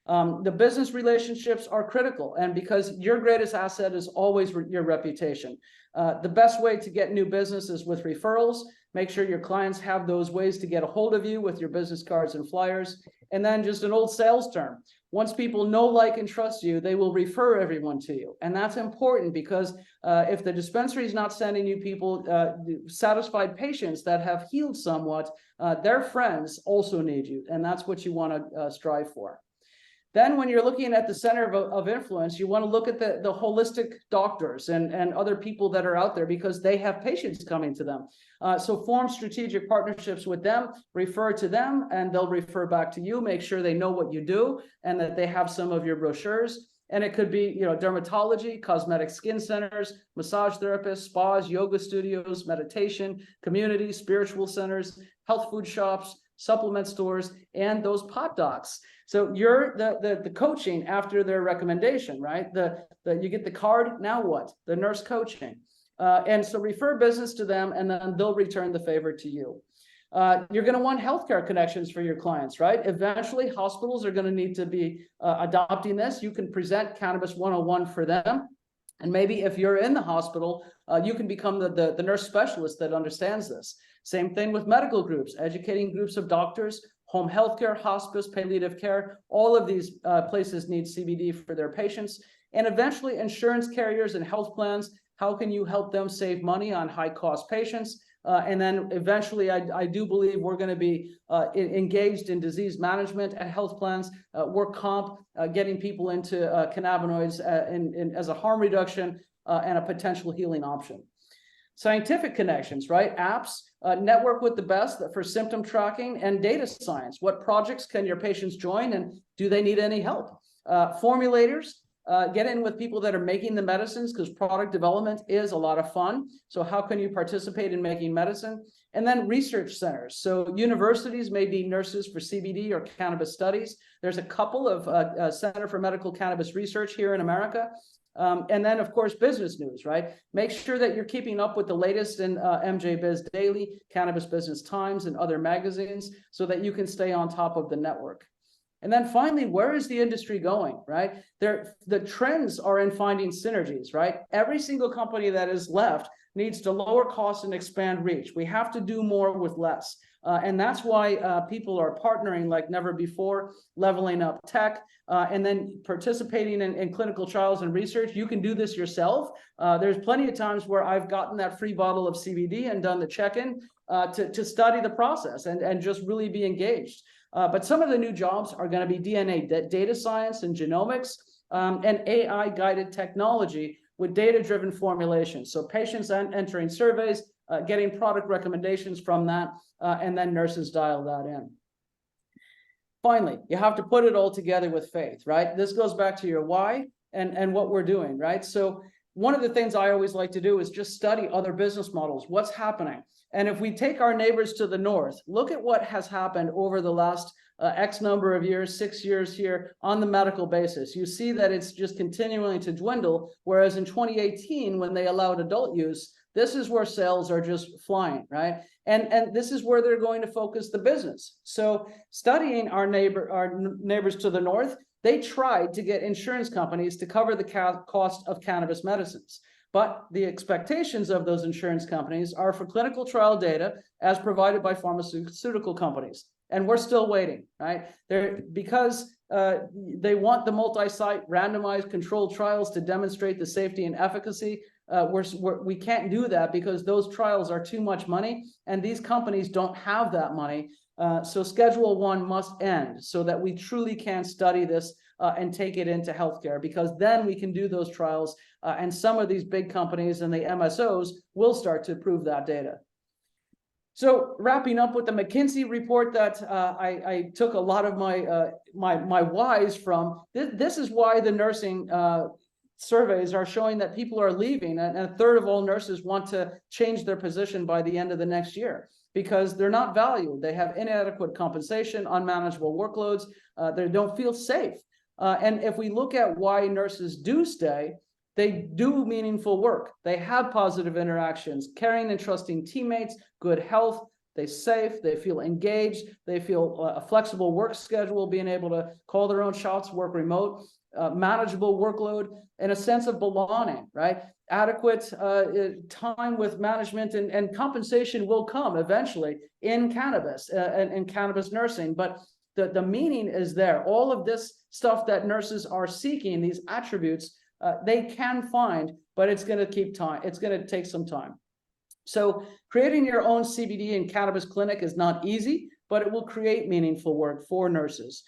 The business relationships are critical, and because your greatest asset is always your reputation. The best way to get new business is with referrals. Make sure your clients have those ways to get a hold of you with your business cards and flyers. And then just an old sales term. Once people know, like, and trust you, they will refer everyone to you. And that's important because if the dispensary is not sending you people, satisfied patients that have healed somewhat, their friends also need you. And that's what you want to strive for. Then when you're looking at the center of influence, you want to look at the holistic doctors and other people that are out there because they have patients coming to them. So form strategic partnerships with them, refer to them, and they'll refer back to you. Make sure they know what you do and that they have some of your brochures. And it could be, dermatology, cosmetic skin centers, massage therapists, spas, yoga studios, meditation, community, spiritual centers, health food shops, supplement stores, and those pot docs. So you're the coaching after their recommendation, right? You get the card, now what? The nurse coaching. And so refer business to them, and then they'll return the favor to you. You're going to want healthcare connections for your clients, right? Eventually, hospitals are going to need to be adopting this. You can present Cannabis 101 for them. And maybe if you're in the hospital, you can become the nurse specialist that understands this. Same thing with medical groups, educating groups of doctors, home healthcare, hospice, palliative care. All of these places need CBD for their patients. And eventually, insurance carriers and health plans, how can you help them save money on high-cost patients? And then eventually, I do believe we're going to be engaged in disease management and health plans, work comp, getting people into cannabinoids as a harm reduction and a potential healing option. Scientific connections, right? Apps, network with the best for symptom tracking and data science. What projects can your patients join, and do they need any help? Formulators, get in with people that are making the medicines, because product development is a lot of fun. So how can you participate in making medicine? And then research centers. So universities may need nurses for CBD or cannabis studies. There's a couple of Center for Medical Cannabis Research here in America. And then, of course, business news, right? Make sure that you're keeping up with the latest in MJ Biz Daily, Cannabis Business Times, and other magazines so that you can stay on top of the network. And then finally, where is the industry going, right? The trends are in finding synergies, right? Every single company that is left needs to lower costs and expand reach. We have to do more with less. And that's why people are partnering like never before, leveling up tech, and then participating in clinical trials and research. You can do this yourself. There's plenty of times where I've gotten that free bottle of CBD and done the check-in to study the process and just really be engaged. But some of the new jobs are going to be DNA data science and genomics and AI-guided technology with data-driven formulation. So patients entering surveys, getting product recommendations from that, and then nurses dial that in. Finally, you have to put it all together with faith, right? This goes back to your why and what we're doing, right? So one of the things I always like to do is just study other business models, what's happening. And if we take our neighbors to the north, look at what has happened over the last X number of years, 6 years here on the medical basis. You see that it's just continuing to dwindle, whereas in 2018, when they allowed adult use, this is where sales are just flying, right? And this is where they're going to focus the business. So studying our neighbors to the north, they tried to get insurance companies to cover the cost of cannabis medicines. But the expectations of those insurance companies are for clinical trial data as provided by pharmaceutical companies. And we're still waiting, right? Because they want the multi-site randomized controlled trials to demonstrate the safety and efficacy. We can't do that because those trials are too much money, and these companies don't have that money. So Schedule 1 must end so that we truly can study this and take it into healthcare, because then we can do those trials, and some of these big companies and the MSOs will start to prove that data. So wrapping up with the McKinsey report that I took a lot of my whys from, this is why the nursing surveys are showing that people are leaving, and a third of all nurses want to change their position by the end of the next year because they're not valued. They have inadequate compensation, unmanageable workloads, they don't feel safe. And if we look at why nurses do stay, they do meaningful work. They have positive interactions, caring and trusting teammates, good health, they're safe, they feel engaged, they feel a flexible work schedule, being able to call their own shots, work remote, manageable workload, and a sense of belonging, right? Adequate time with management and compensation will come eventually in cannabis and cannabis nursing, but the meaning is there. All of this stuff that nurses are seeking, these attributes, they can find, but it's going to keep time. It's going to take some time. So creating your own CBD and cannabis clinic is not easy, but it will create meaningful work for nurses.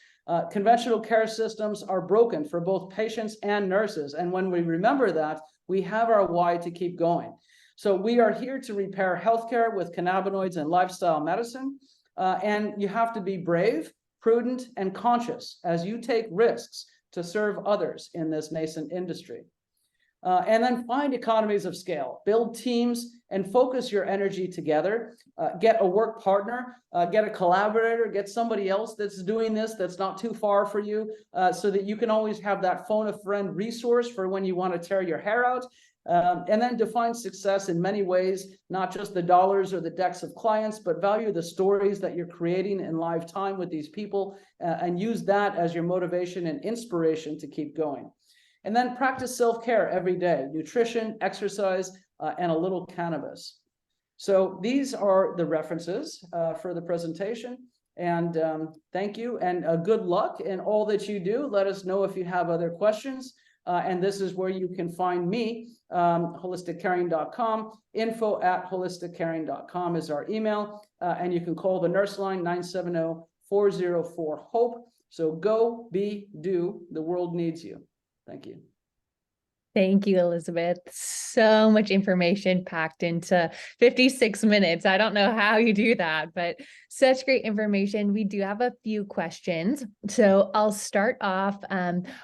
Conventional care systems are broken for both patients and nurses. And when we remember that, we have our why to keep going. So we are here to repair healthcare with cannabinoids and lifestyle medicine. And you have to be brave, prudent, and conscious as you take risks to serve others in this nascent industry. And then find economies of scale, build teams, and focus your energy together. Get a work partner, get a collaborator, get somebody else that's doing this that's not too far for you, so that you can always have that phone a friend resource for when you want to tear your hair out. And then define success in many ways, not just the dollars or the decks of clients, but value the stories that you're creating in live time with these people, and use that as your motivation and inspiration to keep going. And then practice self-care every day, nutrition, exercise, and a little cannabis. So these are the references for the presentation. And thank you, and good luck in all that you do. Let us know if you have other questions. And this is where you can find me, holisticcaring.com. info@holisticcaring.com is our email. And you can call the nurse line, 970-404-HOPE. So go, be, do. The world needs you. Thank you. Thank you, Elizabeth. So much information packed into 56 minutes. I don't know how you do that, but such great information. We do have a few questions. So I'll start off.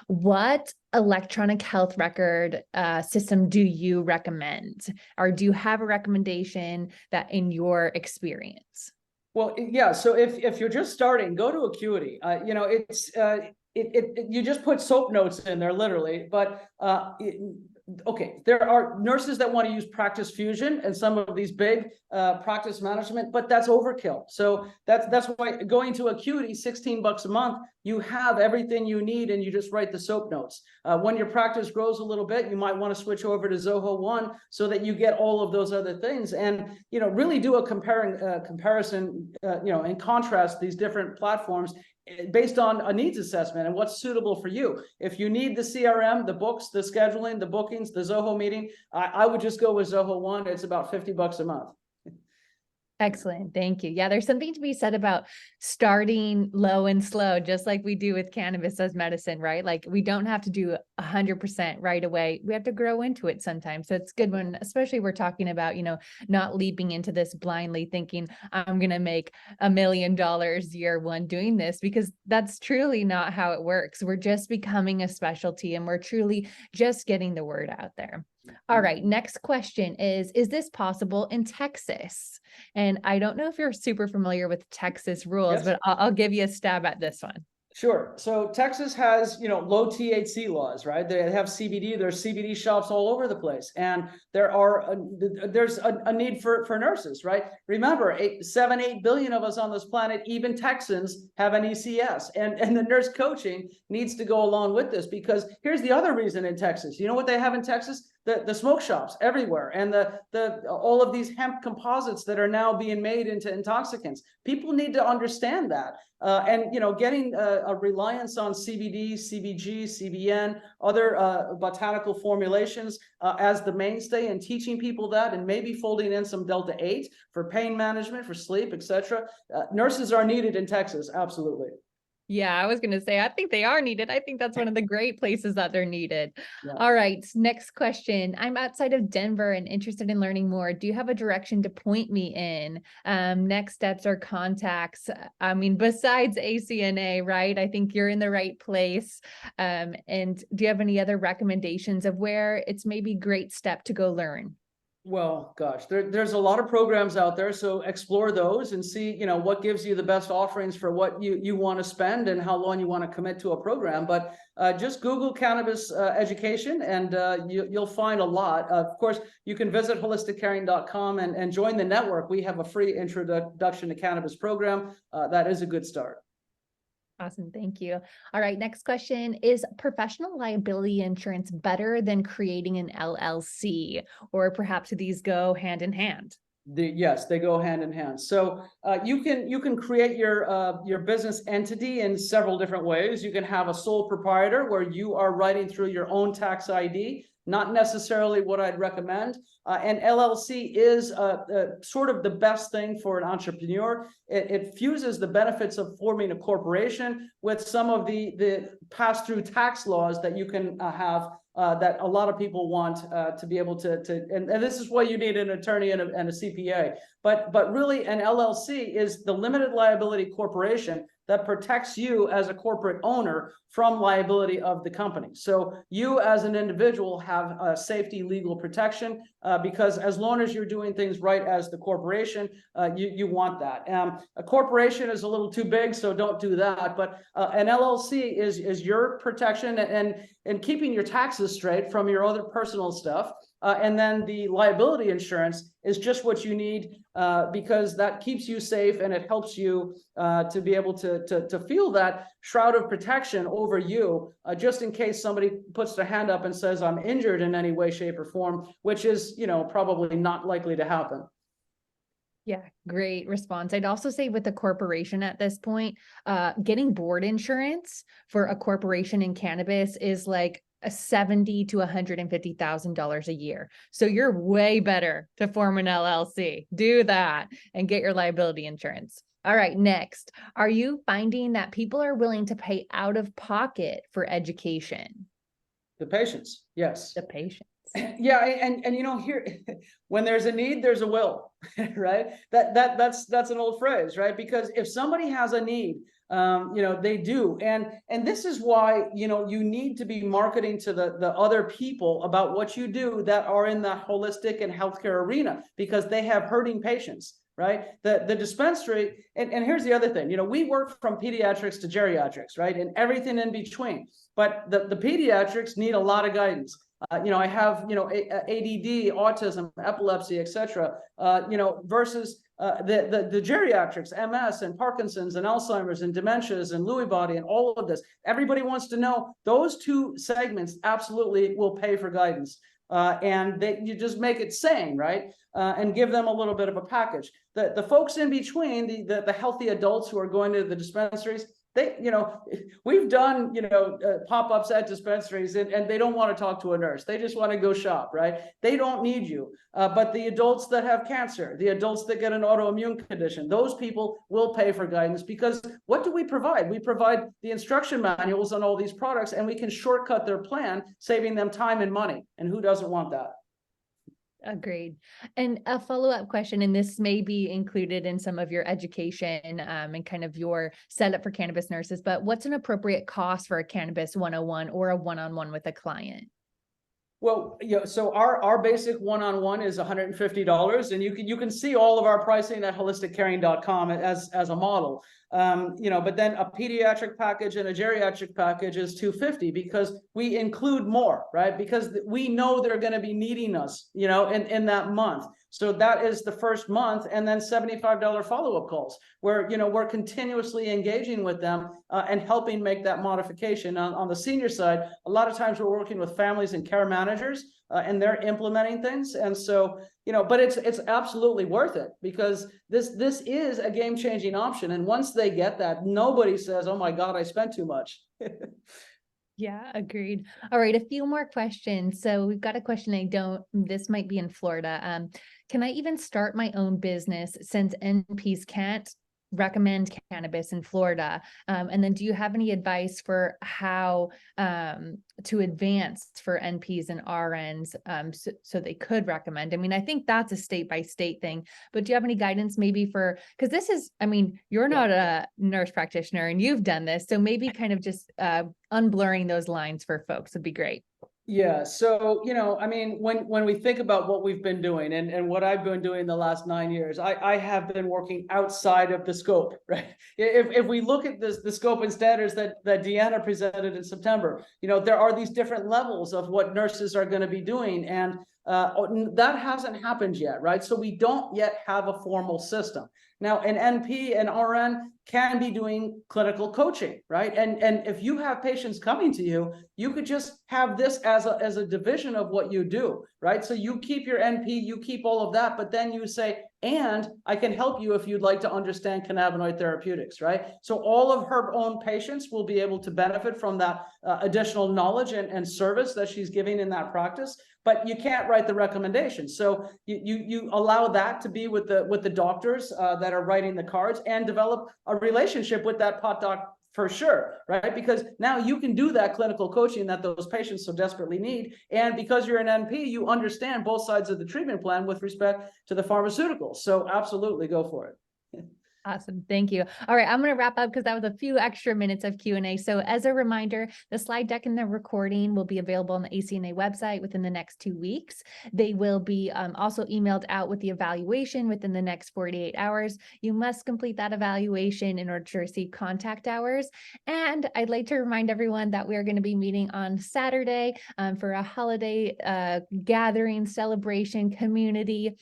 What electronic health record system do you recommend? Or do you have a recommendation that in your experience? Well, yeah. So if you're just starting, go to Acuity. You know, it's you just put soap notes in there, literally. But okay, there are nurses that want to use Practice Fusion and some of these big practice management, but that's overkill. So that's why going to Acuity, $16 a month, you have everything you need, and you just write the soap notes. When your practice grows a little bit, you might want to switch over to Zoho One so that you get all of those other things, and really do a comparison, and contrast these different platforms based on a needs assessment and what's suitable for you. If you need the CRM, the books, the scheduling, the bookings, the Zoho meeting, I would just go with Zoho One. It's about $50 a month. Excellent. Thank you. Yeah, there's something to be said about starting low and slow, just like we do with cannabis as medicine, right? Like we don't have to do 100% right away. We have to grow into it sometimes. So it's good when, especially we're talking about, not leaping into this blindly thinking I'm going to make $1 million year one doing this, because that's truly not how it works. We're just becoming a specialty, and we're truly just getting the word out there. All right. Next question is this possible in Texas? And I don't know if you're super familiar with Texas rules, Yes. but I'll give you a stab at this one. Sure. So Texas has, low THC laws, right? They have CBD. There's CBD shops all over the place, and there's a need for nurses, right? Remember, 8 billion of us on this planet, even Texans, have an ECS, and the nurse coaching needs to go along with this, because here's the other reason in Texas. You know what they have in Texas? The smoke shops everywhere, and the all of these hemp composites that are now being made into intoxicants. People need to understand that, and getting a reliance on CBD, CBG, CBN, other botanical formulations as the mainstay, and teaching people that, and maybe folding in some Delta 8 for pain management, for sleep, etc. Nurses are needed in Texas, absolutely. Yeah, I was going to say, I think they are needed. I think that's one of the great places that they're needed. Yeah. All right, next question. I'm outside of Denver and interested in learning more. Do you have a direction to point me in? Next steps or contacts? I mean, besides ACNA, right? I think you're in the right place. And do you have any other recommendations of where it's maybe great step to go learn? Well, gosh, there's a lot of programs out there, so explore those and see, what gives you the best offerings for what you want to spend and how long you want to commit to a program. But just Google cannabis education, and you'll find a lot. Of course, you can visit holisticcaring.com and join the network. We have a free introduction to cannabis program. That is a good start. Awesome. Thank you. All right. Next question. Is professional liability insurance better than creating an LLC, or perhaps these go hand in hand? Yes, they go hand in hand. So you can create your business entity in several different ways. You can have a sole proprietor where you are writing through your own tax ID. Not necessarily what I'd recommend. And LLC is sort of the best thing for an entrepreneur. It fuses the benefits of forming a corporation with some of the pass-through tax laws that you can have that a lot of people want to be able to and this is why you need an attorney and a CPA. But really, an LLC is the limited liability corporation that protects you as a corporate owner from liability of the company. So you as an individual have a safety legal protection because as long as you're doing things right as the corporation, you want that. A corporation is a little too big, so don't do that. But an LLC is your protection and keeping your taxes straight from your other personal stuff. And then the liability insurance is just what you need because that keeps you safe and it helps you to be able to feel that shroud of protection over you, just in case somebody puts their hand up and says, I'm injured in any way, shape, or form, which is, probably not likely to happen. Yeah, great response. I'd also say with a corporation at this point, getting board insurance for a corporation in cannabis is like a $70,000 to $150,000 a year. So you're way better to form an LLC. Do that and get your liability insurance. All right, next. Are you finding that people are willing to pay out of pocket for education? The patients, yes. The patients. Yeah, and here, when there's a need, there's a will, right? That's an old phrase, right? Because if somebody has a need, they do, and this is why you need to be marketing to the other people about what you do that are in the holistic and healthcare arena, because they have hurting patients. Right, the dispensary, and here's the other thing. We work from pediatrics to geriatrics, right, and everything in between. But the pediatrics need a lot of guidance. I have ADD, autism, epilepsy, etc. Versus the geriatrics, MS and Parkinson's and Alzheimer's and dementias and Lewy body and all of this. Everybody wants to know those two segments absolutely will pay for guidance. And you just make it sane, right? And give them a little bit of a package. The folks in between, the healthy adults who are going to the dispensaries, we've done, pop-ups at dispensaries and they don't want to talk to a nurse. They just want to go shop, right? They don't need you. But the adults that have cancer, the adults that get an autoimmune condition, those people will pay for guidance, because what do we provide? We provide the instruction manuals on all these products, and we can shortcut their plan, saving them time and money. And who doesn't want that? Agreed. And a follow-up question, and this may be included in some of your education and kind of your setup for cannabis nurses, but what's an appropriate cost for a cannabis 101 or a one-on-one with a client? Well, so our basic one-on-one is $150, and you can see all of our pricing at holisticcaring.com as a model. But then a pediatric package and a geriatric package is $250, because we include more, right? Because we know they're going to be needing us, in that month. So that is the first month, and then $75 follow-up calls where, we're continuously engaging with them and helping make that modification. On the senior side, a lot of times we're working with families and care managers and they're implementing things. And so, but it's absolutely worth it, because this is a game-changing option. And once they get that, nobody says, oh my God, I spent too much. Yeah, agreed. All right, a few more questions. So we've got a question this might be in Florida. Can I even start my own business since NPs can't recommend cannabis in Florida? And then do you have any advice for how to advance for NPs and RNs so they could recommend? I mean, I think that's a state by state thing, but do you have any guidance maybe for, because this is, I mean, you're not a nurse practitioner and you've done this, so maybe kind of just unblurring those lines for folks would be great. Yeah. So, I mean, when we think about what we've been doing and what I've been doing the last 9 years, I have been working outside of the scope, right? If we look at the scope and standards that Deanna presented in September, there are these different levels of what nurses are going to be doing. And that hasn't happened yet, right? So we don't yet have a formal system. Now, an NP and RN can be doing clinical coaching, right? And if you have patients coming to you, you could just have this as a division of what you do, right? So you keep your NP, you keep all of that, but then you say, and I can help you if you'd like to understand cannabinoid therapeutics, right? So all of her own patients will be able to benefit from that additional knowledge and service that she's giving in that practice. But you can't write the recommendations. So you allow that to be with the doctors that are writing the cards, and develop a relationship with that pot doc for sure, right? Because now you can do that clinical coaching that those patients so desperately need. And because you're an NP, you understand both sides of the treatment plan with respect to the pharmaceuticals. So absolutely go for it. Awesome. Thank you. All right. I'm going to wrap up because that was a few extra minutes of Q&A. So as a reminder, the slide deck and the recording will be available on the ACNA website within the next 2 weeks. They will be also emailed out with the evaluation within the next 48 hours. You must complete that evaluation in order to receive contact hours. And I'd like to remind everyone that we're going to be meeting on Saturday for a holiday gathering, celebration, community.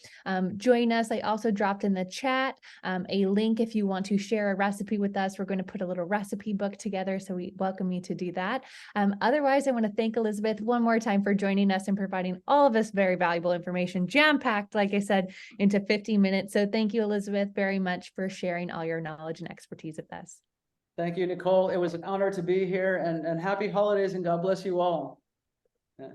Join us. I also dropped in the chat a link if you want to share a recipe with us. We're going to put a little recipe book together, so we welcome you to do that. Otherwise, I want to thank Elizabeth one more time for joining us and providing all of this very valuable information, jam-packed, like I said, into 15 minutes. So thank you, Elizabeth, very much for sharing all your knowledge and expertise with us. Thank you, Nicole. It was an honor to be here, and happy holidays, and God bless you all. Yeah.